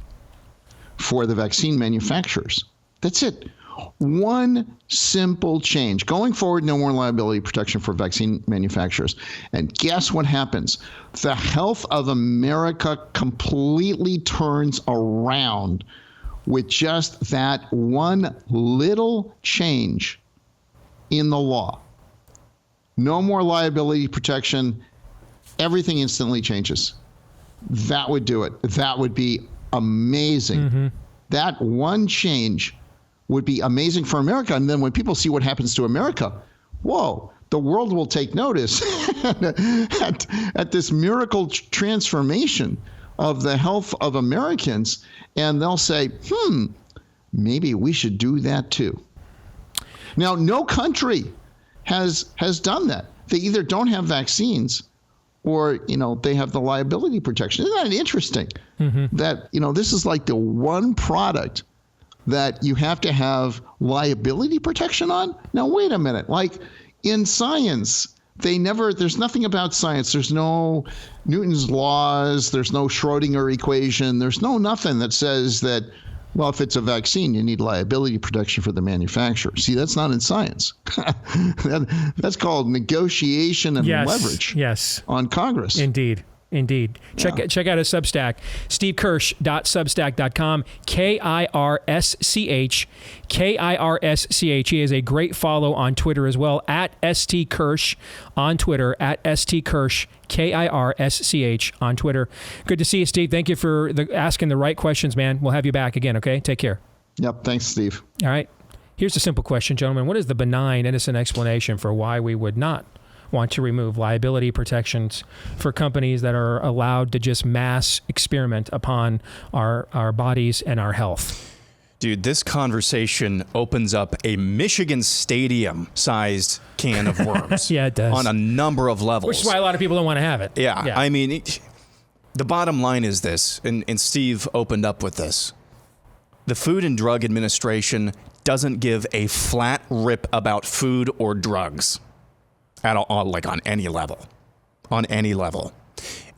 for the vaccine manufacturers. That's it. One simple change. Going forward, no more liability protection for vaccine manufacturers. And guess what happens? The health of America completely turns around with just that one little change in the law. No more liability protection. Everything instantly changes. That would do it. That would be amazing. Mm-hmm. That one change would be amazing for America. And then when people see what happens to America, whoa, the world will take notice at this miracle transformation of the health of Americans. And they'll say, maybe we should do that too. Now, no country has done that. They either don't have vaccines or, they have the liability protection. Isn't that interesting? Mm-hmm. That, this is like the one product that you have to have liability protection on? Now, wait a minute. Like in science, there's nothing about science. There's no Newton's laws. There's no Schrodinger equation. There's nothing that says that Well, if it's a vaccine, you need liability protection for the manufacturer. See, that's not in science. That's called negotiation and leverage on Congress. Indeed. Check out his Substack, stevekirsch.substack.com, Kirsch. He is a great follow on Twitter as well, at @STKirsch on Twitter, at @STKirsch, Kirsch on Twitter. Good to see you, Steve. Thank you for asking the right questions, man. We'll have you back again, okay? Take care. Yep. Thanks, Steve. All right. Here's a simple question, gentlemen. What is the benign, innocent explanation for why we would not want to remove liability protections for companies that are allowed to just mass experiment upon our bodies and our health? Dude, this conversation opens up a Michigan Stadium-sized can of worms. Yeah, it does. On a number of levels. Which is why a lot of people don't want to have it. Yeah. I mean, the bottom line is this, and Steve opened up with this. The Food and Drug Administration doesn't give a flat rip about food or drugs. At all, like on any level. And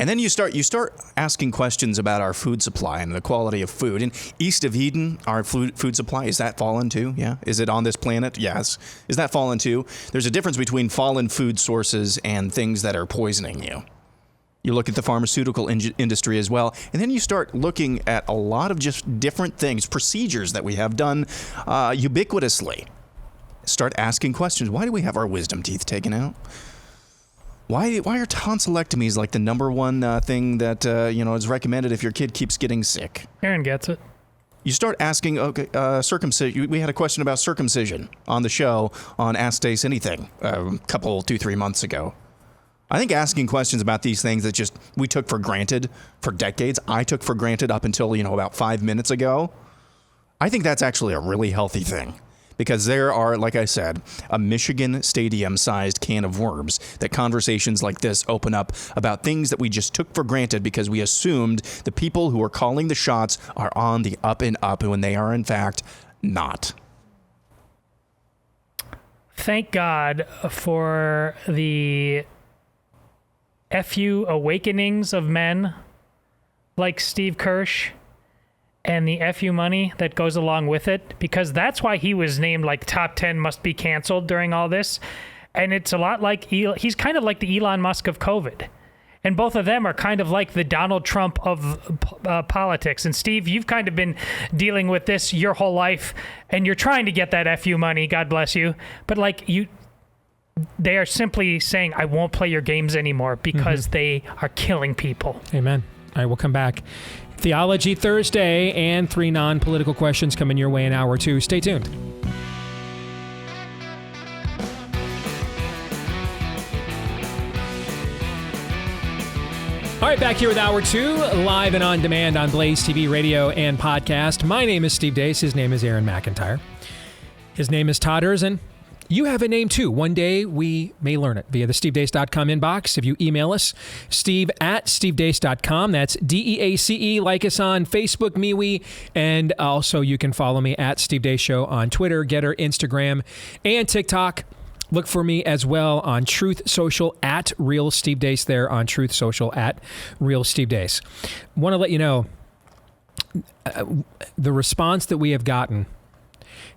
then you start asking questions about our food supply and the quality of food. In East of Eden, our food supply, is that fallen too? Yeah. Is it on this planet? Yes. Is that fallen too? There's a difference between fallen food sources and things that are poisoning you. You look at the pharmaceutical industry as well, and then you start looking at a lot of just different things, procedures that we have done ubiquitously. Start asking questions. Why do we have our wisdom teeth taken out? Why are tonsillectomies like the number one thing that is recommended if your kid keeps getting sick? Aaron gets it. You start asking, circumcision. We had a question about circumcision on the show on Ask Deace Anything a couple, 2-3 months ago. I think asking questions about these things that just we took for granted for decades, I took for granted up until about 5 minutes ago, I think that's actually a really healthy thing. Because there are, like I said, a Michigan Stadium-sized can of worms that conversations like this open up about things that we just took for granted because we assumed the people who are calling the shots are on the up and up when they are, in fact, not. Thank God for the FU awakenings of men like Steve Kirsch and the FU money that goes along with it, because that's why he was named like top 10 must be canceled during all this. And it's a lot like, he's kind of like the Elon Musk of COVID. And both of them are kind of like the Donald Trump of politics. And Steve, you've kind of been dealing with this your whole life, and you're trying to get that FU money, God bless you. But they are simply saying, I won't play your games anymore because they are killing people. Amen. All right, we'll come back. Theology Thursday and 3 non-political questions coming your way in hour 2. Stay tuned. All right, back here with hour 2, live and on demand on Blaze TV, radio, and podcast. My name is Steve Deace. His name is Aaron McIntyre. His name is Todd Erzin. You have a name too. One day we may learn it via the stevedeace.com inbox. If you email us, steve@stevedeace.com. That's DEACE. Like us on Facebook, MeWe, and also you can follow me at Steve Deace Show on Twitter, Getter, Instagram, and TikTok. Look for me as well on Truth Social at Real Steve Deace there on Truth Social at Real Steve Deace. Want to let you know the response that we have gotten.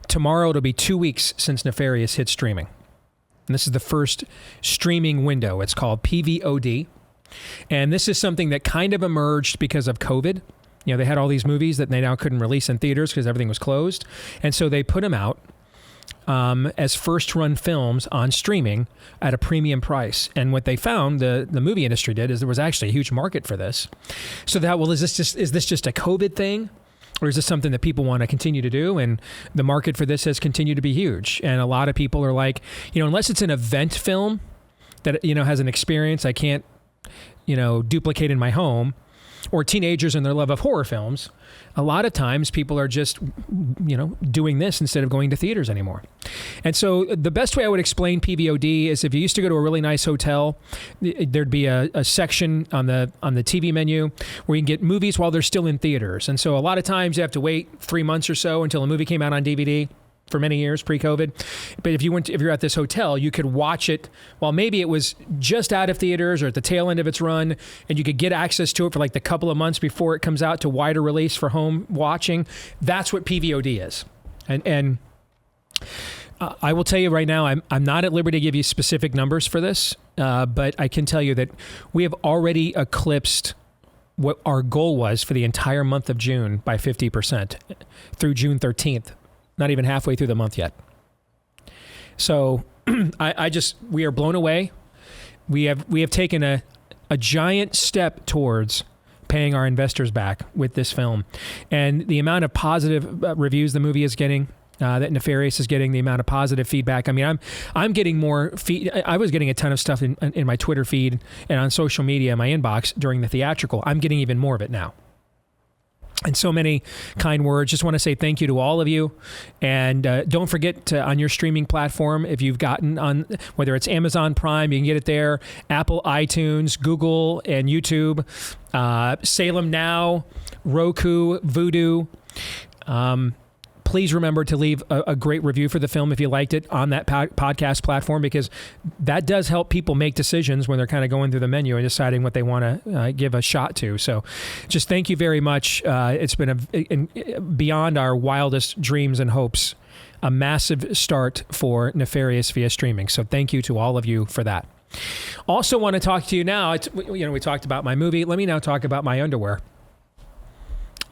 Tomorrow it'll be 2 weeks since Nefarious hit streaming. And this is the first streaming window. It's called PVOD. And this is something that kind of emerged because of COVID. They had all these movies that they now couldn't release in theaters because everything was closed. And so they put them out as first-run films on streaming at a premium price. And what they found, the movie industry did, is there was actually a huge market for this. So is this just a COVID thing? Or is this something that people want to continue to do? And the market for this has continued to be huge. And a lot of people are like, unless it's an event film that, has an experience I can't, duplicate in my home, or teenagers and their love of horror films, a lot of times people are just, doing this instead of going to theaters anymore. And so the best way I would explain PVOD is if you used to go to a really nice hotel, there'd be a section on the TV menu where you can get movies while they're still in theaters. And so a lot of times you have to wait 3 months or so until a movie came out on DVD. for many years pre-COVID. But if you're at this hotel, you could watch it while maybe it was just out of theaters or at the tail end of its run, and you could get access to it for like the couple of months before it comes out to wider release for home watching. That's what PVOD is. And I will tell you right now, I'm not at liberty to give you specific numbers for this, but I can tell you that we have already eclipsed what our goal was for the entire month of June by 50% through June 13th. Not even halfway through the month yet. So we are blown away. We have taken a giant step towards paying our investors back with this film. And the amount of positive reviews the movie is getting, that Nefarious is getting, the amount of positive feedback. I mean, I'm getting more I was getting a ton of stuff in my Twitter feed and on social media in my inbox during the theatrical. I'm getting even more of it now. And so many kind words. Just want to say thank you to all of you. And don't forget on your streaming platform, if you've gotten on, whether it's Amazon Prime, you can get it there, Apple, iTunes, Google, and YouTube, Salem Now, Roku, Vudu. Please remember to leave a great review for the film if you liked it on that podcast platform, because that does help people make decisions when they're kind of going through the menu and deciding what they want to give a shot to. So just thank you very much. It's been beyond our wildest dreams and hopes, a massive start for Nefarious via streaming. So thank you to all of you for that. Also want to talk to you now. We talked about my movie. Let me now talk about my underwear.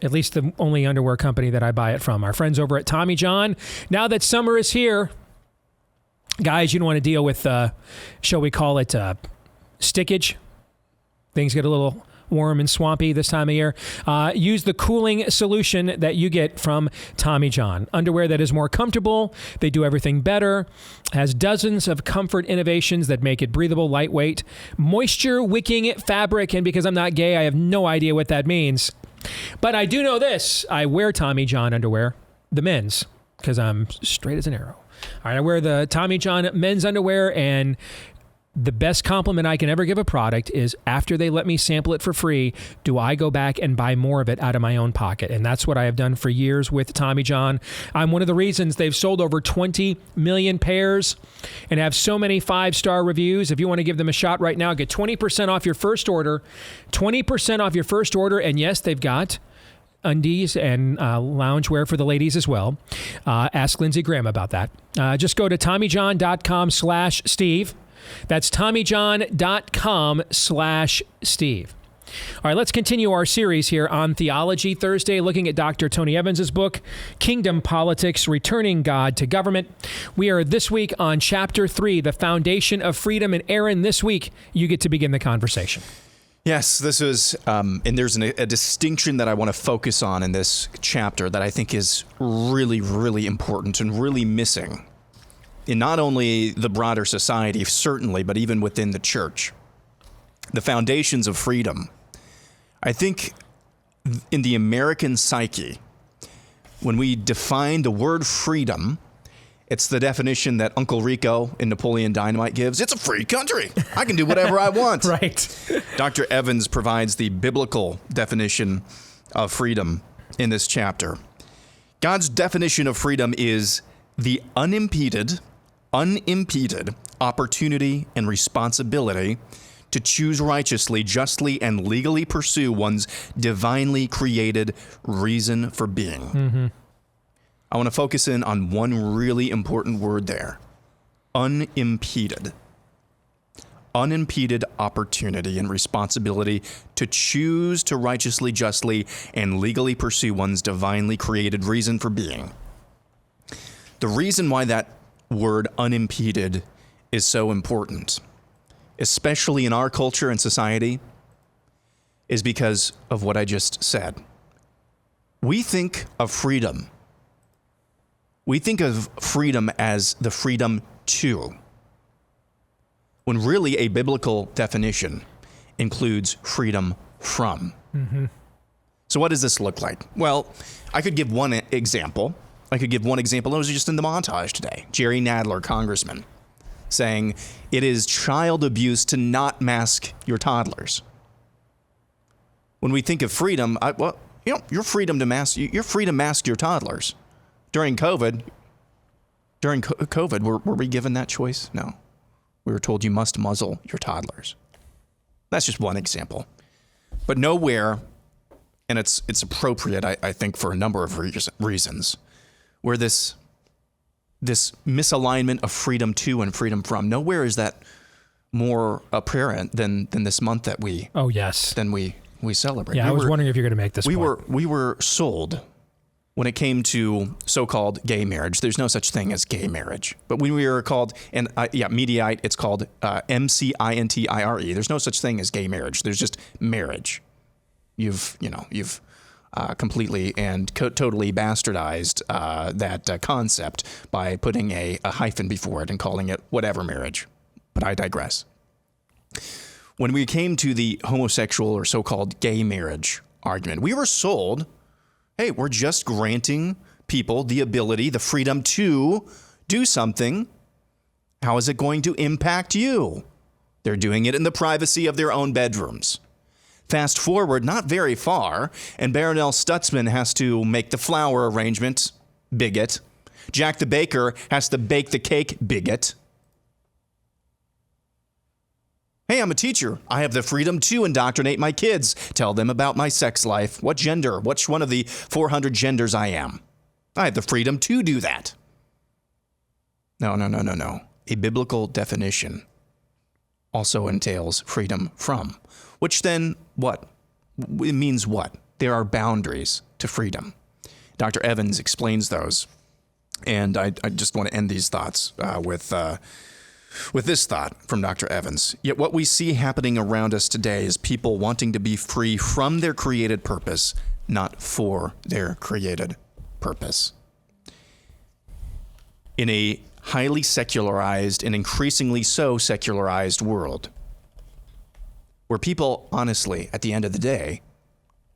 At least the only underwear company that I buy it from. Our friends over at Tommy John. Now that summer is here, guys, you don't want to deal with, shall we call it, stickage. Things get a little warm and swampy this time of year. Use the cooling solution that you get from Tommy John. Underwear that is more comfortable. They do everything better. Has dozens of comfort innovations that make it breathable, lightweight, moisture-wicking fabric. And because I'm not gay, I have no idea what that means. But I do know this. I wear Tommy John underwear, the men's, because I'm straight as an arrow. All right, I wear the Tommy John men's underwear, and the best compliment I can ever give a product is after they let me sample it for free, do I go back and buy more of it out of my own pocket? And that's what I have done for years with Tommy John. I'm one of the reasons they've sold over 20 million pairs and have so many 5-star reviews. If you want to give them a shot right now, get 20% off your first order. 20% off your first order. And yes, they've got undies and loungewear for the ladies as well. Ask Lindsey Graham about that. Just go to TommyJohn.com/Steve. That's TommyJohn.com/Steve. All right, let's continue our series here on Theology Thursday, looking at Dr. Tony Evans' book, Kingdom Politics, Returning God to Government. We are this week on Chapter 3, The Foundation of Freedom. And Aaron, this week, you get to begin the conversation. Yes, this is, and there's a distinction that I want to focus on in this chapter that I think is really, really important and really missing in not only the broader society, certainly, but even within the church. The foundations of freedom. I think in the American psyche, when we define the word freedom, it's the definition that Uncle Rico in Napoleon Dynamite gives. It's a free country. I can do whatever I want. Right. Dr. Evans provides the biblical definition of freedom in this chapter. God's definition of freedom is the unimpeded opportunity and responsibility to choose righteously, justly, and legally pursue one's divinely created reason for being. Mm-hmm. I want to focus in on one really important word there. Unimpeded. Unimpeded opportunity and responsibility to choose to righteously, justly, and legally pursue one's divinely created reason for being. The reason why that word unimpeded is so important, especially in our culture and society, is because of what I just said. We think of freedom. We think of freedom as the freedom to, when really a biblical definition includes freedom from. Mm-hmm. So what does this look like? Well, I could give one example. It was just in the montage today. Jerry Nadler, congressman, saying it is child abuse to not mask your toddlers. When we think of freedom, you're free to mask your toddlers. During COVID, During COVID, were we given that choice? No. We were told you must muzzle your toddlers. That's just one example. But nowhere, and it's appropriate, I think, for a number of reasons, where this misalignment of freedom to and freedom from, nowhere is that more apparent than this month that we celebrate. Yeah, I was wondering if you're going to make this point. We were sold when it came to so-called gay marriage. There's no such thing as gay marriage. But when we were called, Mediaite, it's called MCINTIRE. There's no such thing as gay marriage. There's just marriage. You've completely and totally bastardized that concept by putting a hyphen before it and calling it whatever marriage. But I digress. When we came to the homosexual or so-called gay marriage argument, we were sold, hey, we're just granting people the ability, the freedom to do something. How is it going to impact you? They're doing it in the privacy of their own bedrooms. Fast forward not very far, and Baronel Stutzman has to make the flower arrangement, bigot. Jack the Baker has to bake the cake, bigot. Hey, I'm a teacher. I have the freedom to indoctrinate my kids, tell them about my sex life, what gender, which one of the 400 genders I am. I have the freedom to do that. No. A biblical definition also entails freedom from, which then what? It means what? There are boundaries to freedom. Dr. Evans explains those. And I just want to end these thoughts with this thought from Dr. Evans. Yet what we see happening around us today is people wanting to be free from their created purpose, not for their created purpose. In a highly secularized and increasingly so secularized world, where people, honestly, at the end of the day,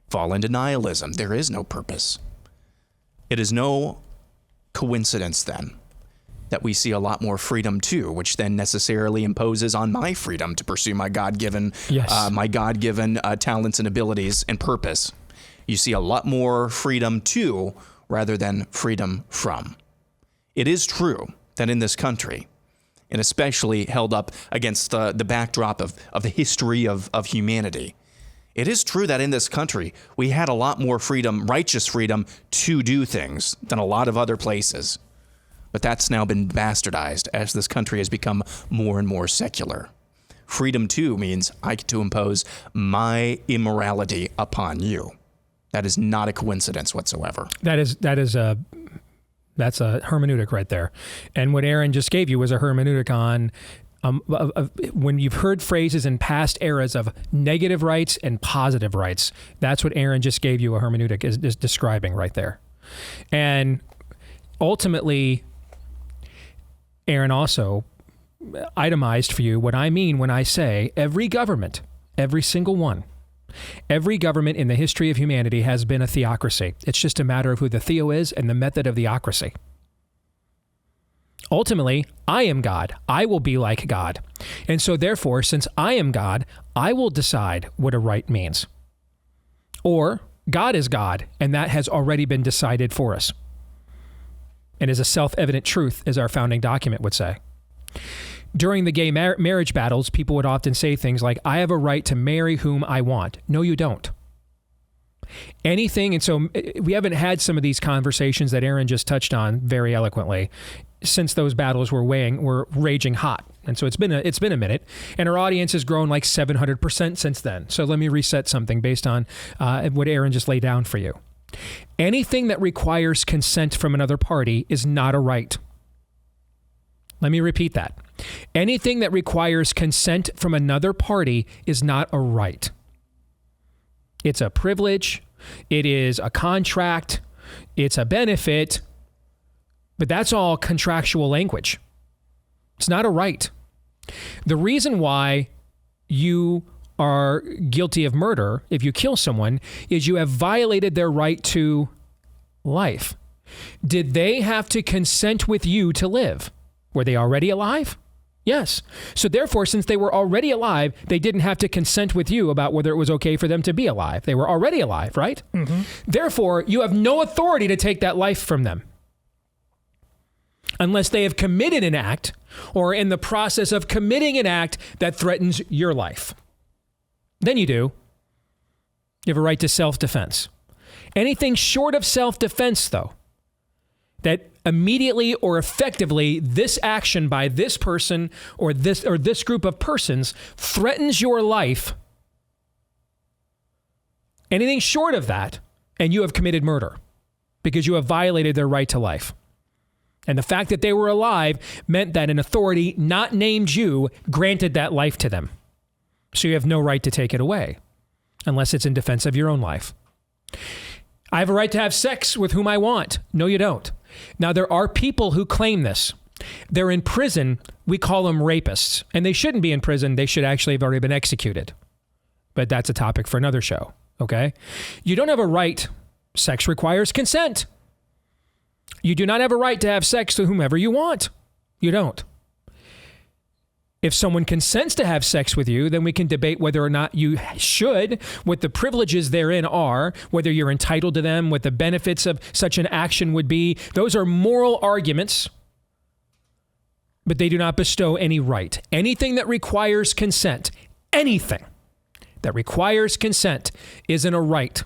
fall into nihilism, there is no purpose. It is no coincidence, then, that we see a lot more freedom too, which then necessarily imposes on my freedom to pursue my God-given, talents and abilities and purpose. You see a lot more freedom to rather than freedom from. It is true that in this country, and especially held up against the backdrop of the history of humanity, it is true that in this country, we had a lot more freedom, righteous freedom, to do things than a lot of other places. But that's now been bastardized as this country has become more and more secular. Freedom, too, means I get to impose my immorality upon you. That is not a coincidence whatsoever. That's a hermeneutic right there. And what Aaron just gave you was a hermeneutic on when you've heard phrases in past eras of negative rights and positive rights. That's what Aaron just gave you a hermeneutic is describing right there. And ultimately, Aaron also itemized for you what I mean when I say every government, every single one, every government in the history of humanity has been a theocracy. It's just a matter of who the theo is and the method of theocracy. Ultimately, I am God. I will be like God. And so therefore, since I am God, I will decide what a right means. Or God is God, and that has already been decided for us. And is a self-evident truth, as our founding document would say. During the gay marriage battles, people would often say things like, I have a right to marry whom I want. No, you don't. Anything, and so we haven't had some of these conversations that Aaron just touched on very eloquently since those battles were raging hot. And so it's been a minute, and our audience has grown like 700% since then. So let me reset something based on what Aaron just laid down for you. Anything that requires consent from another party is not a right. Let me repeat that. Anything that requires consent from another party is not a right. It's a privilege. It is a contract. It's a benefit. But that's all contractual language. It's not a right. The reason why you are guilty of murder, if you kill someone, is you have violated their right to life. Did they have to consent with you to live? Were they already alive? Yes. So therefore, since they were already alive, they didn't have to consent with you about whether it was okay for them to be alive. They were already alive, right? Mm-hmm. Therefore, you have no authority to take that life from them. unless they have committed an act or are in the process of committing an act that threatens your life. Then you do. You have a right to self-defense. Anything short of self-defense, though, that immediately or effectively this action by this person or this group of persons threatens your life, anything short of that, and you have committed murder because you have violated their right to life. And the fact that they were alive meant that an authority not named you granted that life to them. So you have no right to take it away unless it's in defense of your own life. I have a right to have sex with whom I want. No, you don't. Now, there are people who claim this. They're in prison. We call them rapists. And they shouldn't be in prison. They should actually have already been executed. But that's a topic for another show, okay? You don't have a right. Sex requires consent. You do not have a right to have sex to whomever you want. You don't. If someone consents to have sex with you, then we can debate whether or not you should, what the privileges therein are, whether you're entitled to them, what the benefits of such an action would be. Those are moral arguments, but they do not bestow any right. Anything that requires consent, anything that requires consent isn't a right.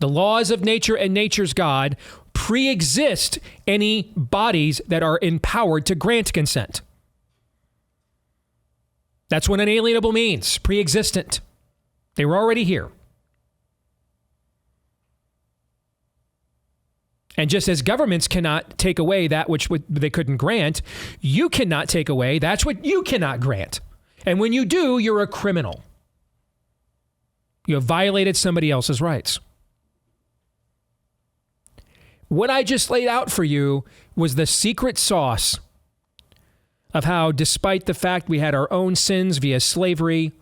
The laws of nature and nature's God pre-exist any bodies that are empowered to grant consent. That's what unalienable means, pre-existent. They were already here. And just as governments cannot take away that which they couldn't grant, you cannot take away that's what you cannot grant. And when you do, you're a criminal. You have violated somebody else's rights. What I just laid out for you was the secret sauce of how, despite the fact we had our own sins via slavery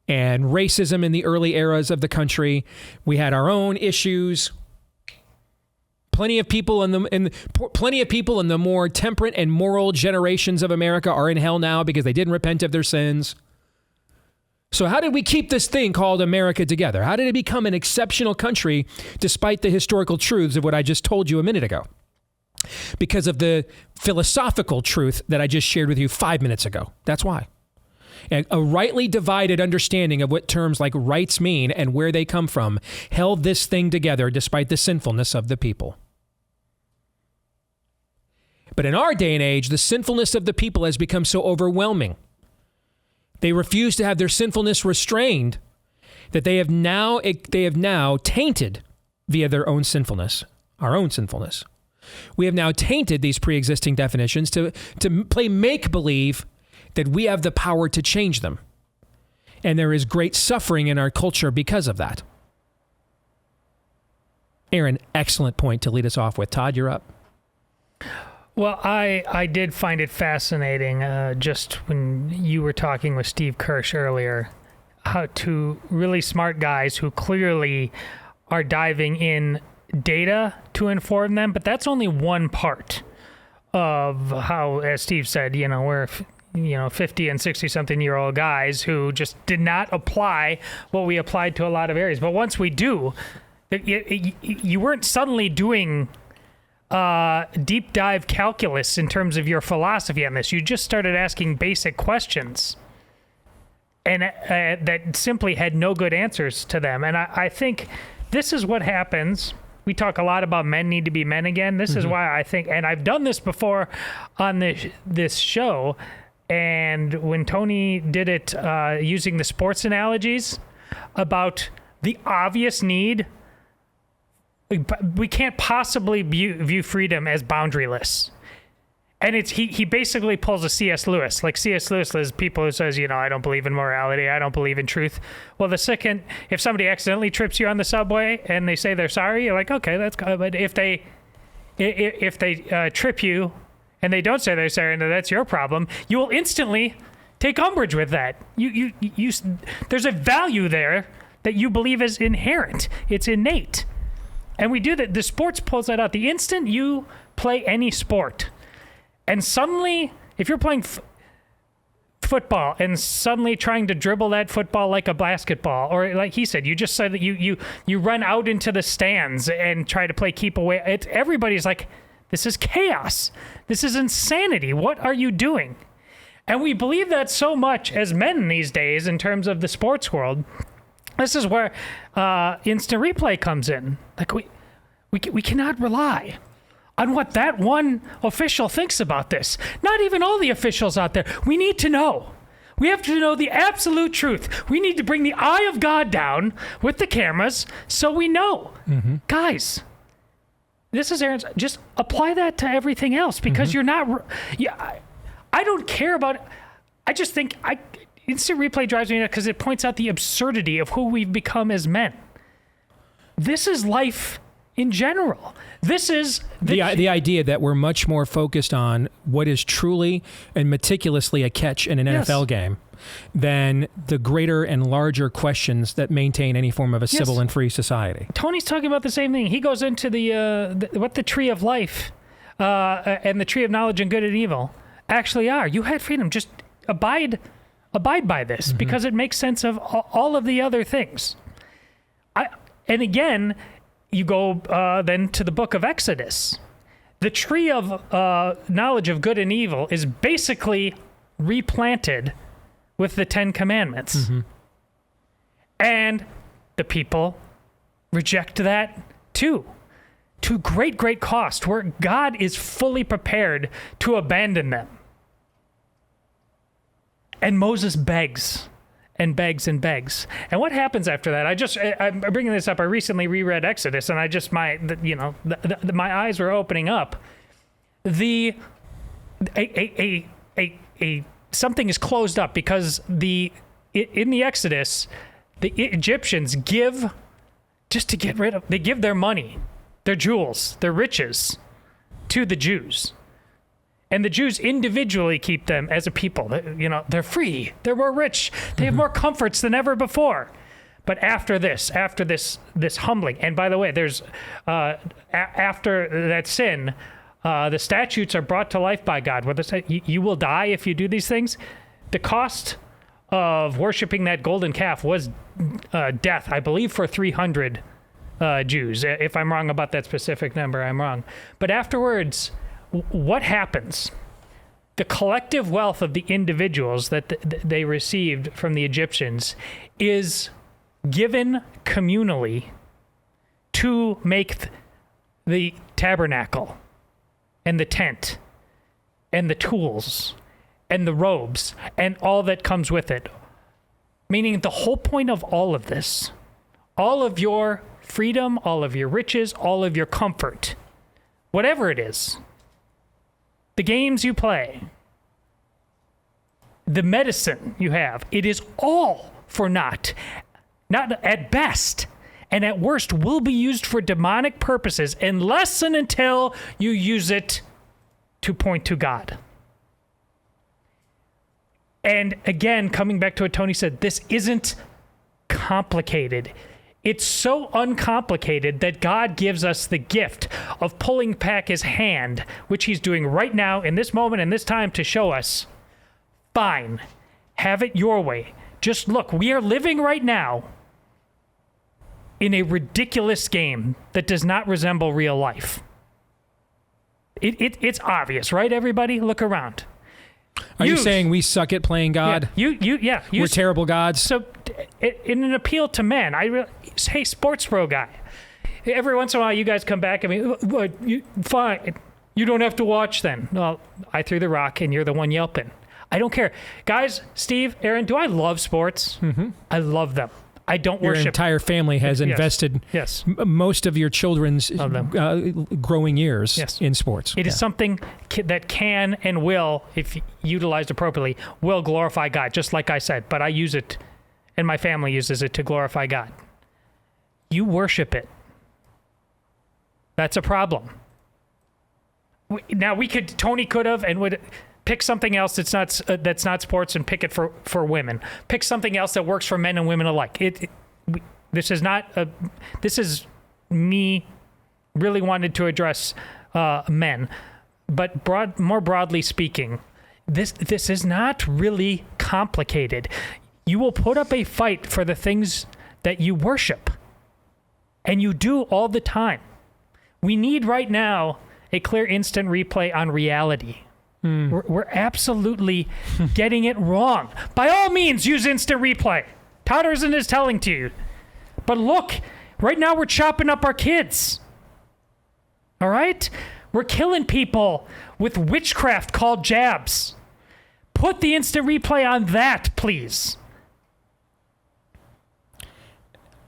and racism in the early eras of the country, we had our own issues. Plenty of people in the more temperate and moral generations of America are in hell now because they didn't repent of their sins. So how did we keep this thing called America together? How did it become an exceptional country despite the historical truths of what I just told you a minute ago? Because of the philosophical truth that I just shared with you 5 minutes ago. That's why. And a rightly divided understanding of what terms like rights mean and where they come from held this thing together despite the sinfulness of the people. But in our day and age, the sinfulness of the people has become so overwhelming. They refuse to have their sinfulness restrained that they have now tainted via their own sinfulness, our own sinfulness. We have now tainted these pre-existing definitions to play make-believe that we have the power to change them. And there is great suffering in our culture because of that. Aaron, excellent point to lead us off with. Todd, you're up. Well, I did find it fascinating just when you were talking with Steve Kirsch earlier, how two really smart guys who clearly are diving in data to inform them, but that's only one part of how, as Steve said, we're 50 and 60-something-year-old guys who just did not apply what we applied to a lot of areas. But once we do, you weren't suddenly doing deep dive calculus in terms of your philosophy on this. You just started asking basic questions, and that simply had no good answers to them. And I think this is what happens. We talk a lot about men need to be men again. This is why I think, and I've done this before on this show, and when Tony did it using the sports analogies about the obvious need, we can't possibly view freedom as boundaryless. And he basically pulls a C.S. Lewis. Like C.S. Lewis is people who says, I don't believe in morality, I don't believe in truth. Well, the second, if somebody accidentally trips you on the subway and they say they're sorry, you're like, okay, that's good. But if they trip you and they don't say they're sorry, and that's your problem, you will instantly take umbrage with that. You there's a value there that you believe is inherent. It's innate. And we do that. The sports pulls that out. The instant you play any sport, and suddenly, if you're playing football and suddenly trying to dribble that football like a basketball, or like he said, you just said that you run out into the stands and try to play keep away. Everybody's like, this is chaos. This is insanity. What are you doing? And we believe that so much as men these days in terms of the sports world. This is where instant replay comes in. Like we cannot rely on what that one official thinks about this. Not even all the officials out there. We need to know. We have to know the absolute truth. We need to bring the eye of God down with the cameras so we know. Mm-hmm. Guys, this is Aaron's. Just apply that to everything else, because you're not... Yeah, I don't care about... I just think... Instant replay drives me nuts because it points out the absurdity of who we've become as men. This is life in general. This is the idea that we're much more focused on what is truly and meticulously a catch in an NFL game than the greater and larger questions that maintain any form of a civil and free society. Tony's talking about the same thing. He goes into what the tree of life and the tree of knowledge and good and evil actually are. You had freedom. Just abide by this, because it makes sense of all of the other things. And again, you go then to the book of Exodus. The tree of knowledge of good and evil is basically replanted with the 10 Commandments. Mm-hmm. And the people reject that too, to great, great cost, where God is fully prepared to abandon them. And Moses begs and begs and begs. And what happens after that? I'm bringing this up. I recently reread Exodus, and my eyes were opening up. Something is closed up because in the Exodus, the Egyptians give their money, their jewels, their riches to the Jews. And the Jews individually keep them as a people. They're free. They're more rich. They have more comforts than ever before. But after this humbling, and by the way, there's after that sin, the statutes are brought to life by God. Where they say you will die if you do these things. The cost of worshiping that golden calf was death, I believe, for 300 Jews. If I'm wrong about that specific number, I'm wrong. But afterwards, what happens? The collective wealth of the individuals that they received from the Egyptians is given communally to make the tabernacle and the tent and the tools and the robes and all that comes with it. Meaning the whole point of all of this, all of your freedom, all of your riches, all of your comfort, whatever it is, the games you play, the medicine you have, it is all for naught. Not at best, and at worst will be used for demonic purposes unless and until you use it to point to God. And again, coming back to what Tony said, this isn't complicated. It's so uncomplicated that God gives us the gift of pulling back his hand, which he's doing right now in this moment and this time to show us, fine, have it your way. Just look, we are living right now in a ridiculous game that does not resemble real life. It's obvious, right, everybody? Look around. Are you saying we suck at playing God? We're terrible gods? So in an appeal to men, hey, sports pro guy, every once in a while you guys come back and fine, you don't have to watch then. Well, I threw the rock and you're the one yelping. I don't care. Guys, Steve, Aaron, do I love sports? Mm-hmm. I love them. I don't worship. Your entire family has invested most of your children's growing years in sports. It is something that can and will, if utilized appropriately, will glorify God, just like I said. But I use it, and my family uses it to glorify God. You worship it. That's a problem. Now, Tony could have and would pick something else that's not sports and pick it for women. Pick something else that works for men and women alike. This is me really wanted to address men, but more broadly speaking, this is not really complicated. You will put up a fight for the things that you worship. And you do all the time. We need right now a clear instant replay on reality. We're absolutely getting it wrong. By all means, use instant replay. Totterson is telling to you. But look, right now we're chopping up our kids. All right? We're killing people with witchcraft called jabs. Put the instant replay on that, please.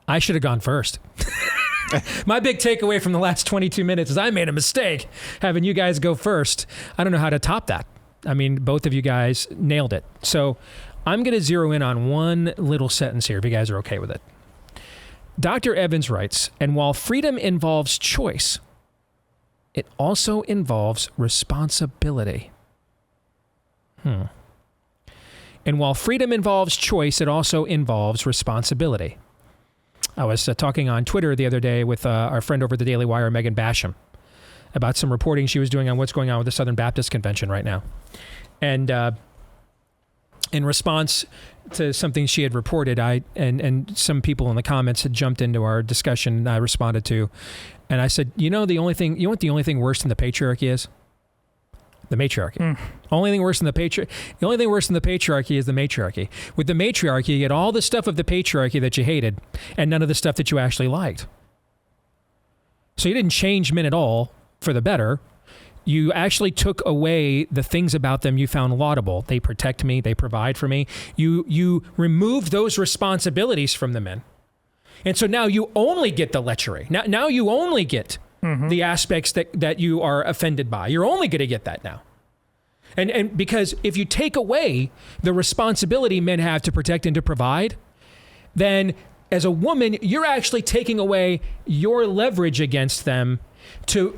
I should have gone first. My big takeaway from the last 22 minutes is I made a mistake having you guys go first. I don't know how to top that. I mean, both of you guys nailed it. So I'm going to zero in on one little sentence here, if you guys are okay with it. Dr. Evans writes, and while freedom involves choice, it also involves responsibility. And while freedom involves choice, it also involves responsibility. I was talking on Twitter the other day with our friend over at the Daily Wire, Megan Basham, about some reporting she was doing on what's going on with the Southern Baptist Convention right now. And in response to something she had reported, and some people in the comments had jumped into our discussion, and I responded to. And I said, you know what the only thing worse than the patriarchy is? The matriarchy. The only thing worse than the patriarchy is the matriarchy. With the matriarchy, you get all the stuff of the patriarchy that you hated and none of the stuff that you actually liked. So you didn't change men at all for the better. You actually took away the things about them you found laudable. They protect me. They provide for me. You removed those responsibilities from the men. And so now you only get the lechery. Now you only get the aspects that you are offended by. You're only going to get that now. And because if you take away the responsibility men have to protect and to provide, then as a woman, you're actually taking away your leverage against them to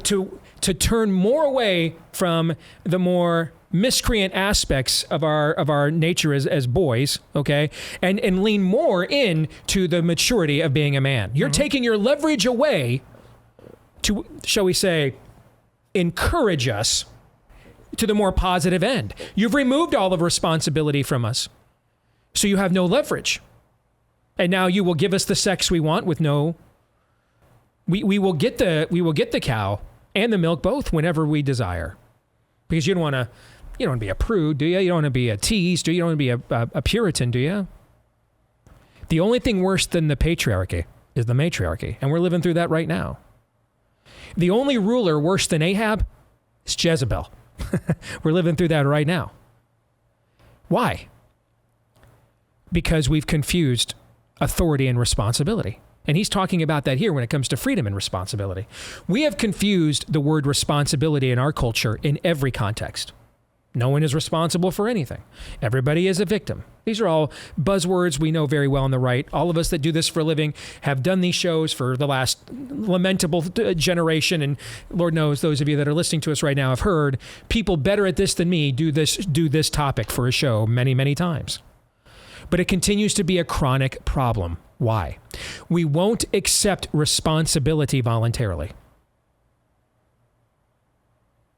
turn more away from the more miscreant aspects of our nature as boys, okay, and lean more into the maturity of being a man. You're taking your leverage away to, shall we say, encourage us to the more positive end. You've removed all of responsibility from us, so you have no leverage. And now you will give us the sex we want with no. We will get the cow and the milk both whenever we desire, because you don't want to be a prude, do you? You don't want to be a tease, do you? You don't want to be a Puritan, do you? The only thing worse than the patriarchy is the matriarchy, and we're living through that right now. The only ruler worse than Ahab is Jezebel. We're living through that right now. Why? Because we've confused authority and responsibility. And he's talking about that here when it comes to freedom and responsibility. We have confused the word responsibility in our culture in every context. No one is responsible for anything. Everybody is a victim. These are all buzzwords we know very well on the right. All of us that do this for a living have done these shows for the last lamentable generation. And Lord knows those of you that are listening to us right now have heard people better at this than me do this topic for a show many, many times. But it continues to be a chronic problem. Why? We won't accept responsibility voluntarily.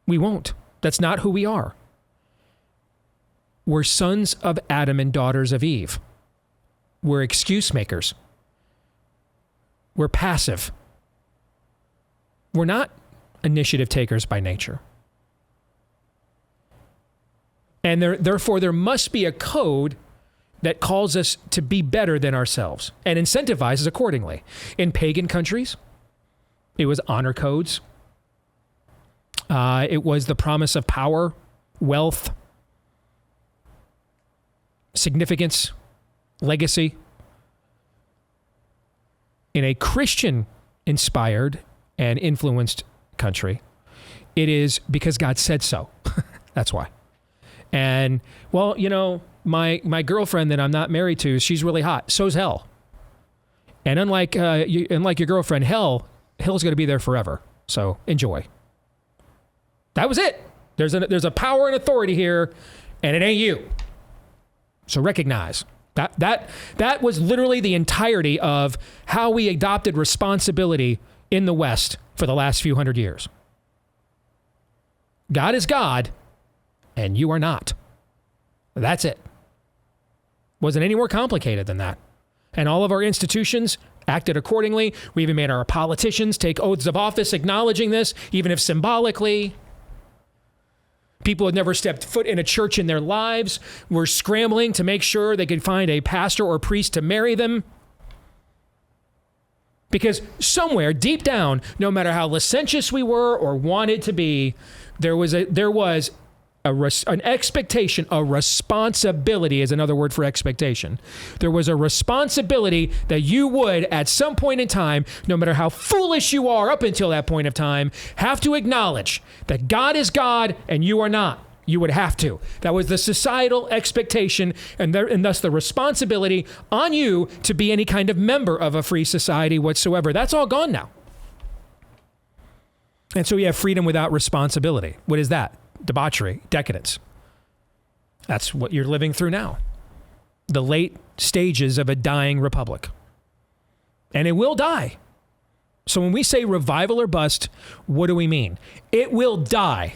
We won't. That's not who we are. We're sons of Adam and daughters of Eve. We're excuse makers. We're passive. We're not initiative takers by nature. And therefore, there must be a code that calls us to be better than ourselves and incentivizes accordingly. In pagan countries, it was honor codes. It was the promise of power, wealth, significance, legacy. In a Christian-inspired and influenced country, it is because God said so. That's why. And, well, you know, my girlfriend that I'm not married to, she's really hot. So's hell. And unlike your girlfriend, hell's going to be there forever. So enjoy. That was it. There's a power and authority here, and it ain't you. So recognize that was literally the entirety of how we adopted responsibility in the West for the last few hundred years. God is God, and you are not. That's it. Wasn't any more complicated than that. And all of our institutions acted accordingly. We even made our politicians take oaths of office acknowledging this, even if symbolically. People had never stepped foot in a church in their lives were scrambling to make sure they could find a pastor or priest to marry them. Because somewhere deep down, no matter how licentious we were or wanted to be, there was an expectation, a responsibility is another word for expectation. There was a responsibility that you would, at some point in time, no matter how foolish you are up until that point of time, have to acknowledge that God is God and you are not. You would have to. That was the societal expectation and thus the responsibility on you to be any kind of member of a free society whatsoever. That's all gone now. And so we have freedom without responsibility. What is that? Debauchery, decadence. That's what you're living through now. The late stages of a dying republic. And it will die. So when we say revival or bust, what do we mean? It will die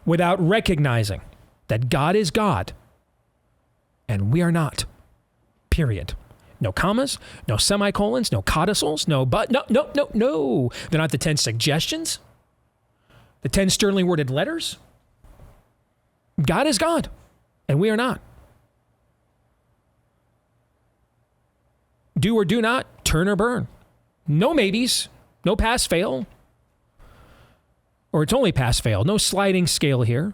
without recognizing that God is God and we are not. Period. No commas, no semicolons, no codicils, no but, no. They're not the 10 suggestions, the 10 sternly worded letters. God is God and we are not. Do or do not, turn or burn. No maybes, no pass fail. Or it's only pass fail. No sliding scale here.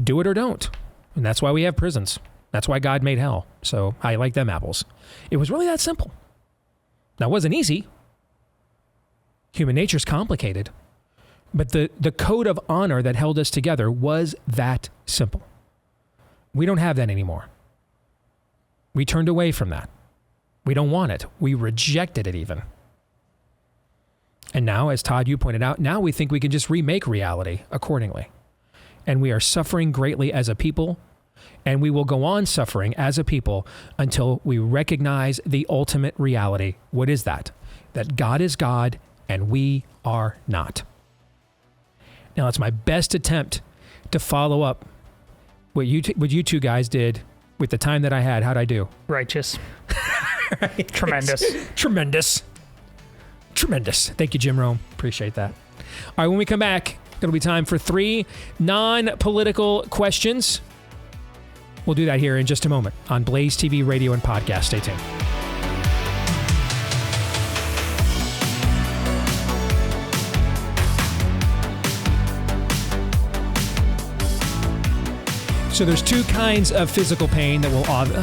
Do it or don't. And that's why we have prisons. That's why God made hell. So I like them apples. It was really that simple. Now, it wasn't easy. Human nature's complicated. But the code of honor that held us together was that simple. We don't have that anymore. We turned away from that. We don't want it. We rejected it even. And now, as Todd, you pointed out, now we think we can just remake reality accordingly. And we are suffering greatly as a people, and we will go on suffering as a people until we recognize the ultimate reality. What is that? That God is God and we are not. Now, it's my best attempt to follow up what you two guys did with the time that I had. How'd I do? Righteous. Tremendous. Tremendous. Thank you, Jim Rome. Appreciate that. All right, when we come back, it'll be time for 3 non-political questions. We'll do that here in just a moment on Blaze TV radio and podcast. Stay tuned. So there's 2 kinds of physical pain that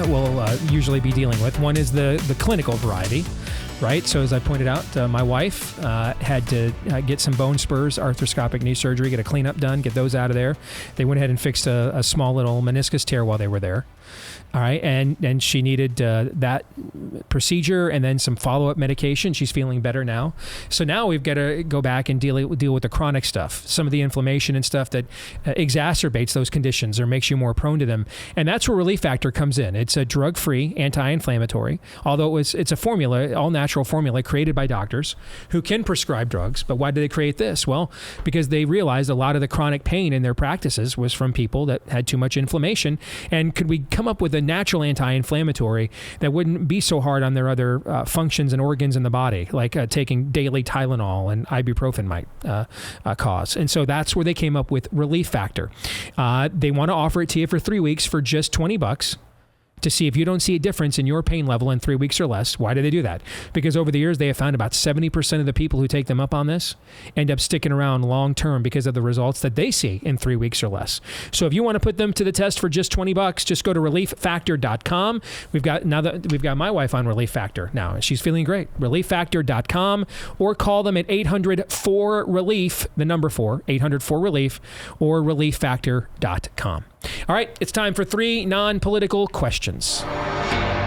we'll usually be dealing with. One is the clinical variety, right? So as I pointed out, my wife had to get some bone spurs, arthroscopic knee surgery, get a cleanup done, get those out of there. They went ahead and fixed a small little meniscus tear while they were there. All right, and she needed that procedure and then some follow-up medication. She's feeling better now. So now we've got to go back and deal with the chronic stuff, some of the inflammation and stuff that exacerbates those conditions or makes you more prone to them. And that's where Relief Factor comes in. It's a drug-free anti-inflammatory, although it's a formula, all-natural formula created by doctors who can prescribe drugs. But why did they create this? Well, because they realized a lot of the chronic pain in their practices was from people that had too much inflammation. And could we come up with a natural anti-inflammatory that wouldn't be so hard on their other functions and organs in the body, like taking daily Tylenol and ibuprofen might cause. And so that's where they came up with Relief Factor. They want to offer it to you for 3 weeks for just $20 to see if you don't see a difference in your pain level in 3 weeks or less. Why do they do that? Because over the years, they have found about 70% of the people who take them up on this end up sticking around long term because of the results that they see in 3 weeks or less. So if you want to put them to the test for just $20, just go to relieffactor.com. We've got my wife on Relief Factor now, and she's feeling great. Relieffactor.com, or call them at 800-4RELIEF, the number 4, 800-4RELIEF, or relieffactor.com. All right, it's time for 3 non-political questions.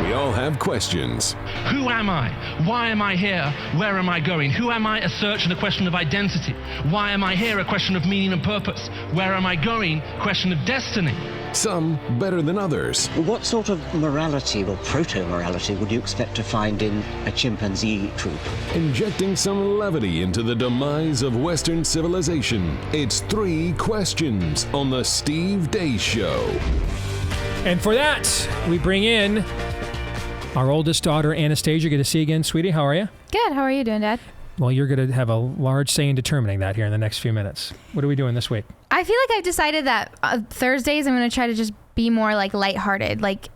We all have questions. Who am I? Why am I here? Where am I going? Who am I? A search and a question of identity. Why am I here? A question of meaning and purpose. Where am I going? Question of destiny. Some better than others. What sort of morality or proto-morality would you expect to find in a chimpanzee troop? Injecting some levity into the demise of Western civilization. It's 3 questions on the Steve Deace Show. And for that, we bring in our oldest daughter, Anastasia. Good to see you again, sweetie. How are you? Good. How are you doing, Dad? Well, you're going to have a large say in determining that here in the next few minutes. What are we doing this week? I feel like I've decided that Thursdays I'm going to try to just be more like lighthearted. Like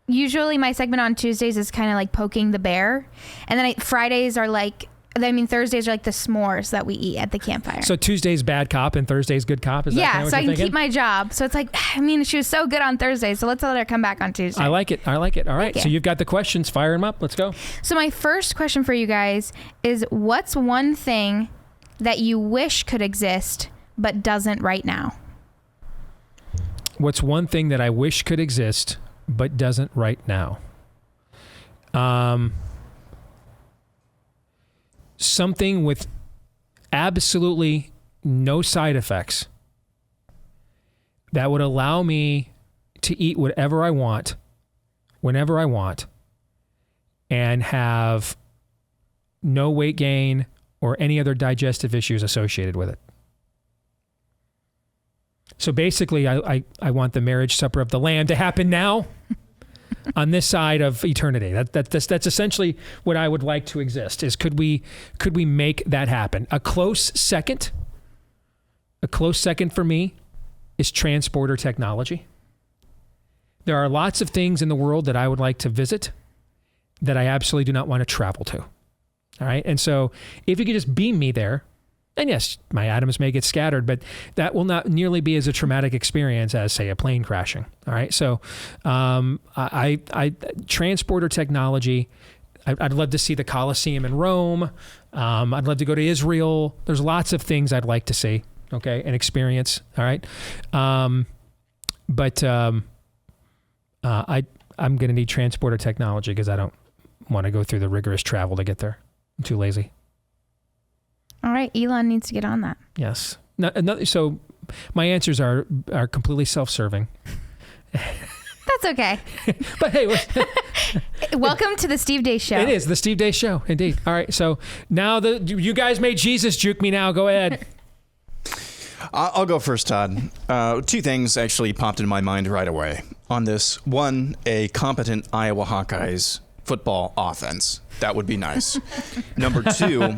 usually my segment on Tuesdays is kind of like poking the bear. And then Thursdays are like the s'mores that we eat at the campfire. So Tuesday's bad cop and Thursday's good cop? Is that kind of what so I you're can thinking? keep my job. So it's like, I mean, she was so good on Thursday, so let's let her come back on Tuesday. I like it. All right. So you've got the questions. Fire them up. Let's go. So my first question for you guys is, what's one thing that you wish could exist but doesn't right now? What's one thing that I wish could exist but doesn't right now? Something with absolutely no side effects that would allow me to eat whatever I want, whenever I want, and have no weight gain or any other digestive issues associated with it. So basically, I want the marriage supper of the Lamb to happen now on this side of eternity. That's essentially what I would like to exist, is could we make that happen? A close second for me is transporter technology. There are lots of things in the world that I would like to visit that I absolutely do not want to travel to. All right. And so if you could just beam me there, and yes, my atoms may get scattered, but that will not nearly be as a traumatic experience as, say, a plane crashing. All right. So I transporter technology, I'd love to see the Colosseum in Rome. I'd love to go to Israel. There's lots of things I'd like to see, okay, and experience. All right. I'm going to need transporter technology because I don't want to go through the rigorous travel to get there. I'm too lazy. All right, Elon needs to get on that. Yes. So my answers are completely self-serving. That's okay. But hey, welcome to the Steve Deace Show. It is the Steve Deace Show, indeed. All right, so now you guys made Jesus juke me now. Go ahead. I'll go first, Todd. Two things actually popped in my mind right away on this. One, a competent Iowa Hawkeyes football offense. That would be nice. Number two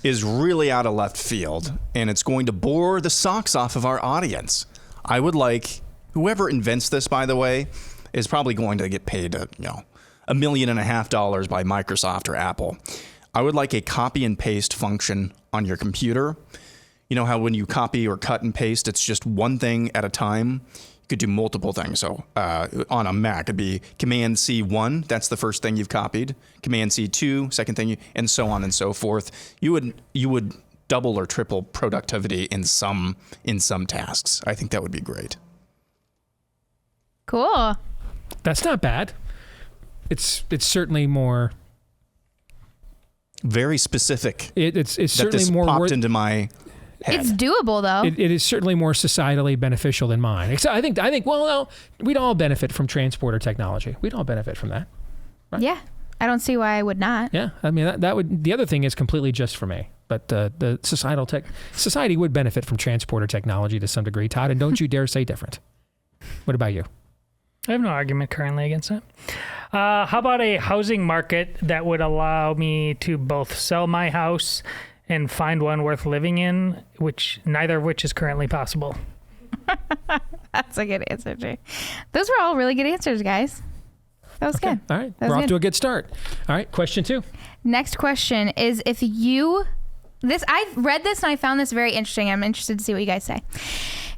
is really out of left field, and it's going to bore the socks off of our audience. I would like, whoever invents this, by the way, is probably going to get paid $1.5 million by Microsoft or Apple. I would like a copy and paste function on your computer. You know how when you copy or cut and paste, it's just one thing at a time? You could do multiple things. So on a Mac, it'd be Command C1. That's the first thing you've copied. Command C2, second thing, and so on and so forth. You would double or triple productivity in some tasks. I think that would be great. Cool. That's not bad. It's certainly more very specific. It's certainly this more popped into my head. It's doable though. It is certainly more societally beneficial than mine. I think well, no, we'd all benefit from transporter technology. We'd all benefit from that. Right? Yeah. I don't see why I would not. Yeah. I mean, that would, the other thing is completely just for me, but the society would benefit from transporter technology to some degree, Todd, and don't you dare say different. What about you? I have no argument currently against that. How about a housing market that would allow me to both sell my house and find one worth living in, neither of which is currently possible? That's a good answer, Jay. Those were all really good answers, guys. That was good. All right. We're off to a good start. All right. Question 2. Next question is, I read this and I found this very interesting. I'm interested to see what you guys say.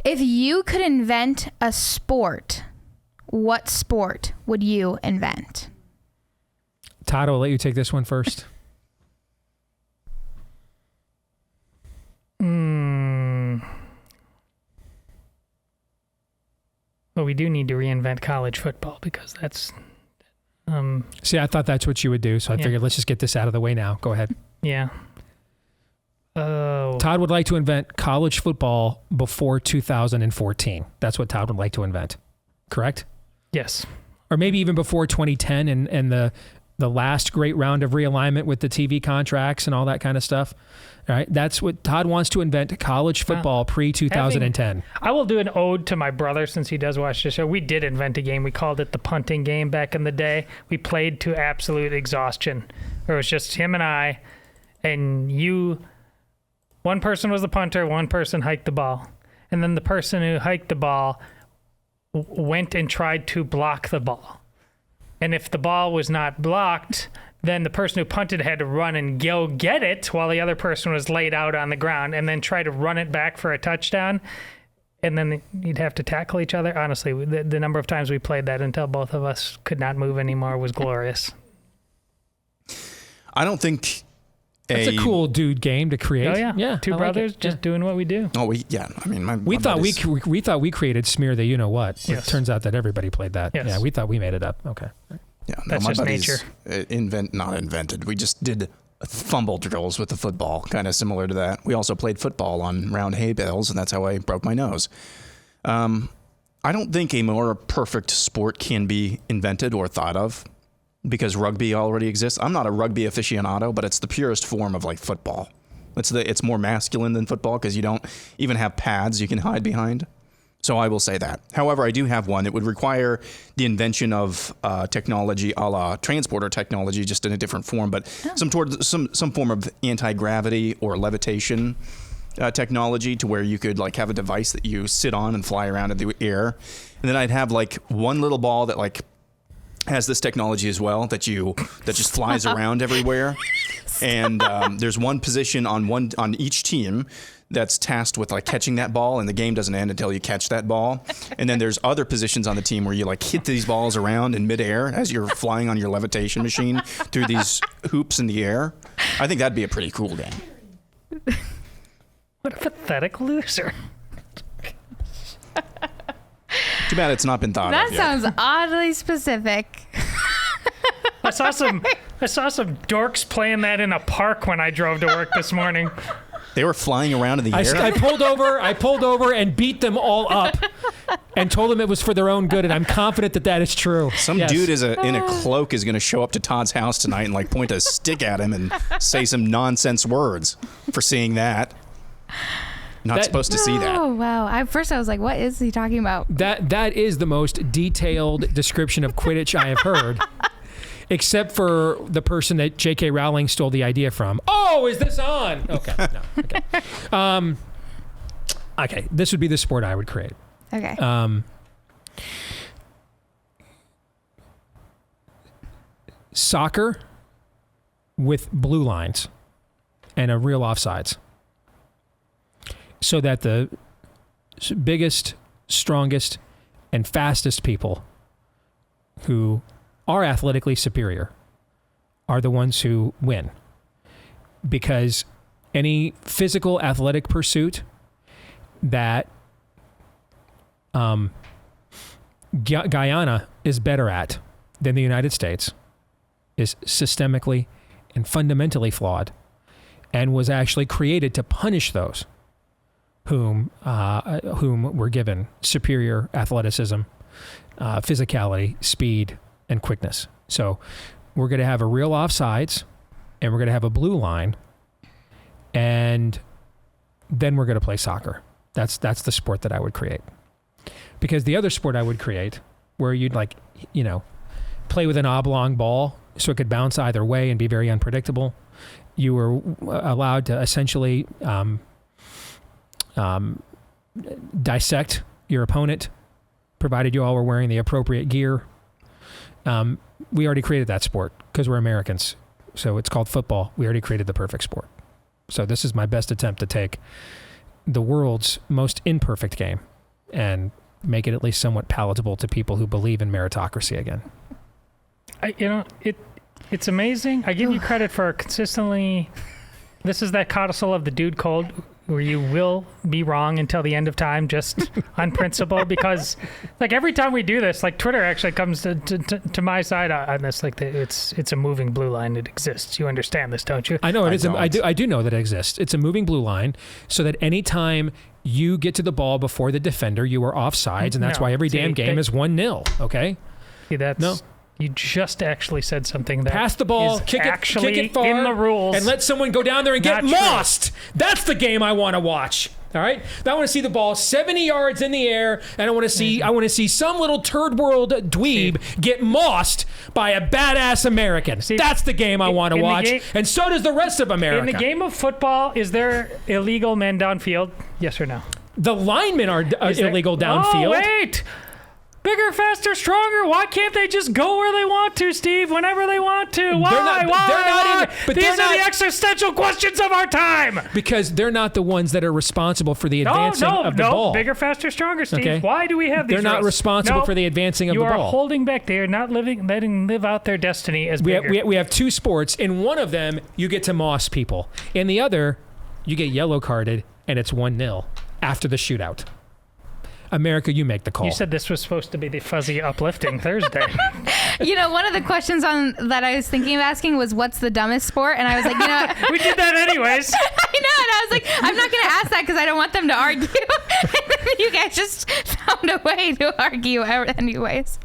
If you could invent a sport, what sport would you invent? Todd, I'll let you take this one first. Well, we do need to reinvent college football because that's... See, I thought that's what you would do, so I figured let's just get this out of the way now. Go ahead. Yeah. Todd would like to invent college football before 2014. That's what Todd would like to invent. Correct? Yes. Or maybe even before 2010 and the the last great round of realignment with the TV contracts and all that kind of stuff. All right, that's what Todd wants to invent: college football pre-2010. I will do an ode to my brother since he does watch the show. We did invent a game. We called it the punting game back in the day. We played to absolute exhaustion. It was just him and I, and you. One person was the punter, one person hiked the ball. And then the person who hiked the ball went and tried to block the ball. And if the ball was not blocked, then the person who punted had to run and go get it while the other person was laid out on the ground, and then try to run it back for a touchdown. And then you'd have to tackle each other. Honestly, the number of times we played that until both of us could not move anymore was glorious. I don't think it's a cool dude game to create. Oh yeah. Two brothers just doing what we do. Oh, I mean, we thought we created Smear the you-know-what. Yes. It turns out that everybody played that. Yes. Yeah, we thought we made it up. Okay. Yeah, that's my just buddies nature. Not invented. We just did fumble drills with the football, kind of similar to that. We also played football on round hay bales, and that's how I broke my nose. I don't think a more perfect sport can be invented or thought of, because rugby already exists. I'm not a rugby aficionado, but it's the purest form of like football. It's more masculine than football because you don't even have pads you can hide behind. So I will say that. However, I do have one. It would require the invention of technology a la transporter technology, just in a different form, but some form of anti-gravity or levitation technology, to where you could like have a device that you sit on and fly around in the air. And then I'd have like one little ball that like has this technology as well that just flies around everywhere. And there's one position on each team that's tasked with like catching that ball, and the game doesn't end until you catch that ball. And then there's other positions on the team where you like hit these balls around in midair as you're flying on your levitation machine through these hoops in the air. I think that'd be a pretty cool game. What a pathetic loser. Too bad it's not been thought of yet. That sounds oddly specific. I saw some dorks playing that in a park when I drove to work this morning. They were flying around in the air. I pulled over and beat them all up and told them it was for their own good, and I'm confident that is true. Some dude in a cloak is going to show up to Todd's house tonight and like point a stick at him and say some nonsense words for seeing that. Not supposed to see that. Oh, wow. At first I was like, what is he talking about? That is the most detailed description of Quidditch I have heard. Except for the person that J.K. Rowling stole the idea from. Oh, is this on? Okay. No. Okay. Okay. This would be the sport I would create. Okay. Soccer with blue lines and a real offsides, so that the biggest, strongest, and fastest people who are athletically superior are the ones who win. Because any physical athletic pursuit that Guyana is better at than the United States is systemically and fundamentally flawed, and was actually created to punish those whom were given superior athleticism, physicality, speed, and quickness. So we're going to have a real offsides, and we're going to have a blue line, and then we're going to play soccer. That's the sport that I would create. Because the other sport I would create, where you'd play with an oblong ball so it could bounce either way and be very unpredictable. You were allowed to essentially dissect your opponent, provided you all were wearing the appropriate gear. We already created that sport because we're Americans. So it's called football. We already created the perfect sport. So this is my best attempt to take the world's most imperfect game and make it at least somewhat palatable to people who believe in meritocracy again. It's amazing. I give you credit for consistently. This is that codicil of the dude code, where you will be wrong until the end of time, just on principle. Because like every time we do this, like Twitter actually comes to my side on this. Like it's a moving blue line. It exists. You understand this, don't you? I know it is. I do know that it exists. It's a moving blue line, so that anytime you get to the ball before the defender, you are offsides, and that's why every damn game is 1-0. Okay. See, that's You just actually said something that pass the ball, is kick it far, in the rules, and let someone go down there and get mossed. That's the game I want to watch. All right, I want to see the ball 70 yards in the air, and I want to see some little third world dweeb get mossed by a badass American. That's the game I want to watch, and so does the rest of America. In the game of football, is there illegal men downfield? Yes or no? The linemen are illegal downfield. Oh, wait. Bigger, faster, stronger. Why can't they just go where they want to, Steve, whenever they want to? Why? These are the existential questions of our time. Because they're not the ones that are responsible for the advancing of the ball. Bigger, faster, stronger, Steve. Okay. Why do we have these They're not rules? responsible for the advancing of the ball. You are holding back. They are not letting them live out their destiny as bigger. We have two sports. In one of them, you get to moss people. In the other, you get yellow carded, and it's 1-0 after the shootout. America, you make the call. You said this was supposed to be the fuzzy, uplifting Thursday. One of the questions that I was thinking of asking was, what's the dumbest sport? And I was like, we did that anyways. I know, and I was like, I'm not going to ask that because I don't want them to argue. You guys just found a way to argue anyways.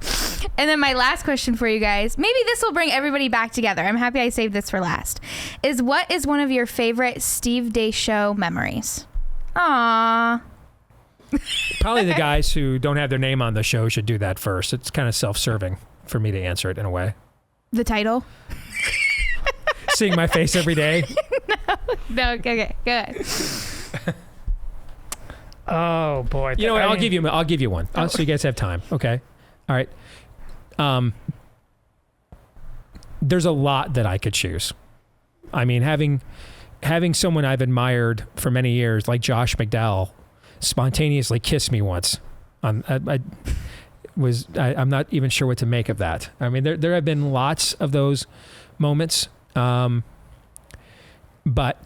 And then my last question for you guys, maybe this will bring everybody back together. I'm happy I saved this for last. What is one of your favorite Steve Deace Show memories? Aww. Probably the guys who don't have their name on the show should do that first. It's kind of self-serving for me to answer it in a way. The title? Seeing my face every day? No, okay, go ahead. Oh boy! You know what? I'll give you one. So you guys have time. Okay. All right. There's a lot that I could choose. I mean, having someone I've admired for many years, like Josh McDowell, spontaneously kissed me once. I'm not even sure what to make of that. I mean, there have been lots of those moments, but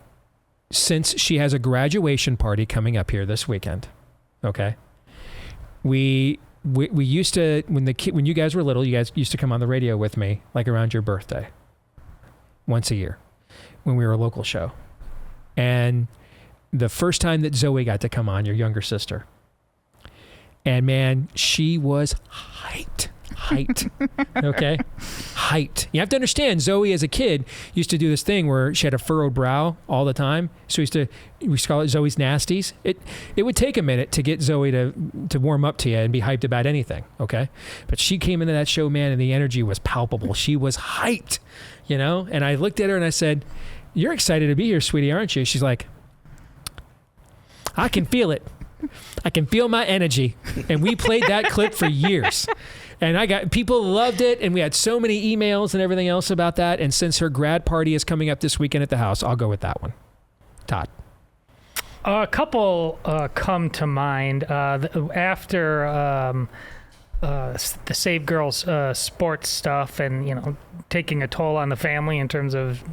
since she has a graduation party coming up here this weekend, okay, we used to, when you guys were little, you guys used to come on the radio with me, like around your birthday, once a year, when we were a local show, and the first time that Zoe got to come on, your younger sister, and man, she was hyped, okay? Hyped. You have to understand, Zoe as a kid used to do this thing where she had a furrowed brow all the time. So we used to call it Zoe's nasties. It would take a minute to get Zoe to warm up to you and be hyped about anything, okay? But she came into that show, man, and the energy was palpable. She was hyped, And I looked at her and I said, "You're excited to be here, sweetie, aren't you?" She's like, "I can feel it. I can feel my energy." And we played that clip for years. And people loved it. And we had so many emails and everything else about that. And since her grad party is coming up this weekend at the house, I'll go with that one. Todd. A couple come to mind after the Save Girls sports stuff and, taking a toll on the family in terms of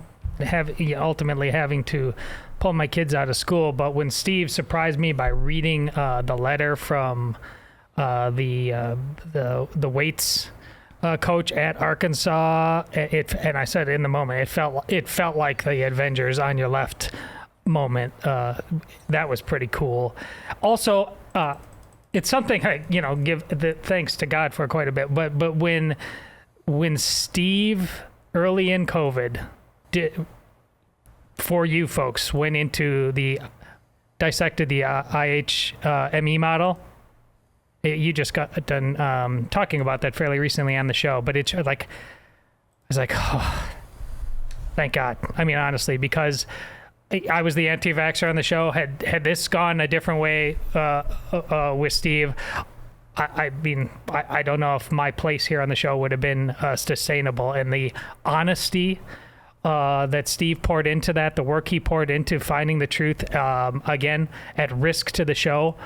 ultimately having to pull my kids out of school. But when Steve surprised me by reading the letter from the weights coach at Arkansas, and I said in the moment, it felt like the Avengers on your left moment. That was pretty cool. Also, it's something I give the thanks to God for quite a bit. But when Steve early in COVID for you folks went into dissected the IHME model. You just got done talking about that fairly recently on the show, but it's like, I was like, oh, thank God. I mean, honestly, because I was the anti-vaxxer on the show. Had this gone a different way with Steve, I mean, I don't know if my place here on the show would have been sustainable. And the honesty that Steve poured into that, the work he poured into finding the truth, again, at risk to the show,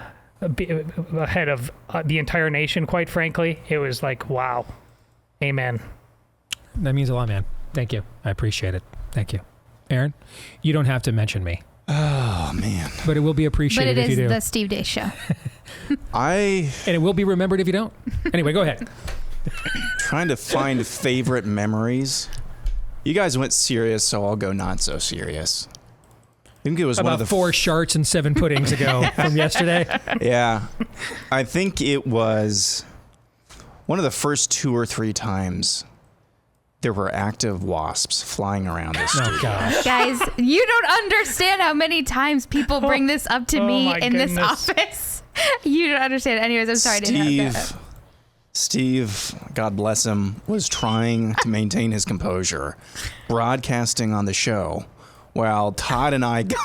ahead of the entire nation, quite frankly, it was like, wow. Amen. That means a lot, man. Thank you. I appreciate it. Thank you. Aaron, you don't have to mention me. Oh, man. But it will be appreciated if you do. But it is the Steve Deace Show. And it will be remembered if you don't. Anyway, go ahead. Trying to find favorite memories. You guys went serious, so I'll go not so serious. I think it was about one of the 4 sharts and 7 puddings ago from yesterday. Yeah. I think it was one of the first 2 or 3 times there were active wasps flying around this studio. Oh, gosh. Guys, you don't understand how many times people bring this up to me my in this goodness. office. You don't understand. Anyways, I'm sorry to interrupt that. Steve, God bless him, was trying to maintain his composure, broadcasting on the show while Todd and I got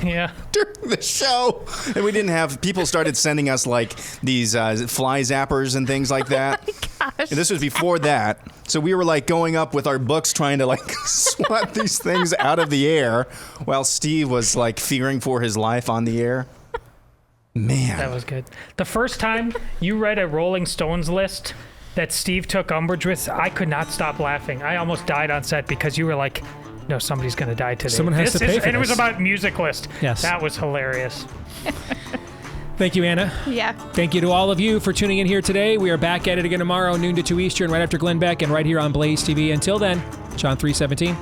Yeah. during the show. And we didn't have, people started sending us like these fly zappers and things like that. Oh my gosh. And this was before that. So we were like going up with our books trying to like swat these things out of the air while Steve was like fearing for his life on the air. Man. That was good. The first time you read a Rolling Stones list that Steve took umbrage with, I could not stop laughing. I almost died on set because you were like, no, somebody's going to die today. Someone has to pay for And it was this. about music list. Yes. That was hilarious. Thank you, Anna. Yeah. Thank you to all of you for tuning in here today. We are back at it again tomorrow, noon to 2 Eastern, right after Glenn Beck, and right here on Blaze TV. Until then, John 3:17.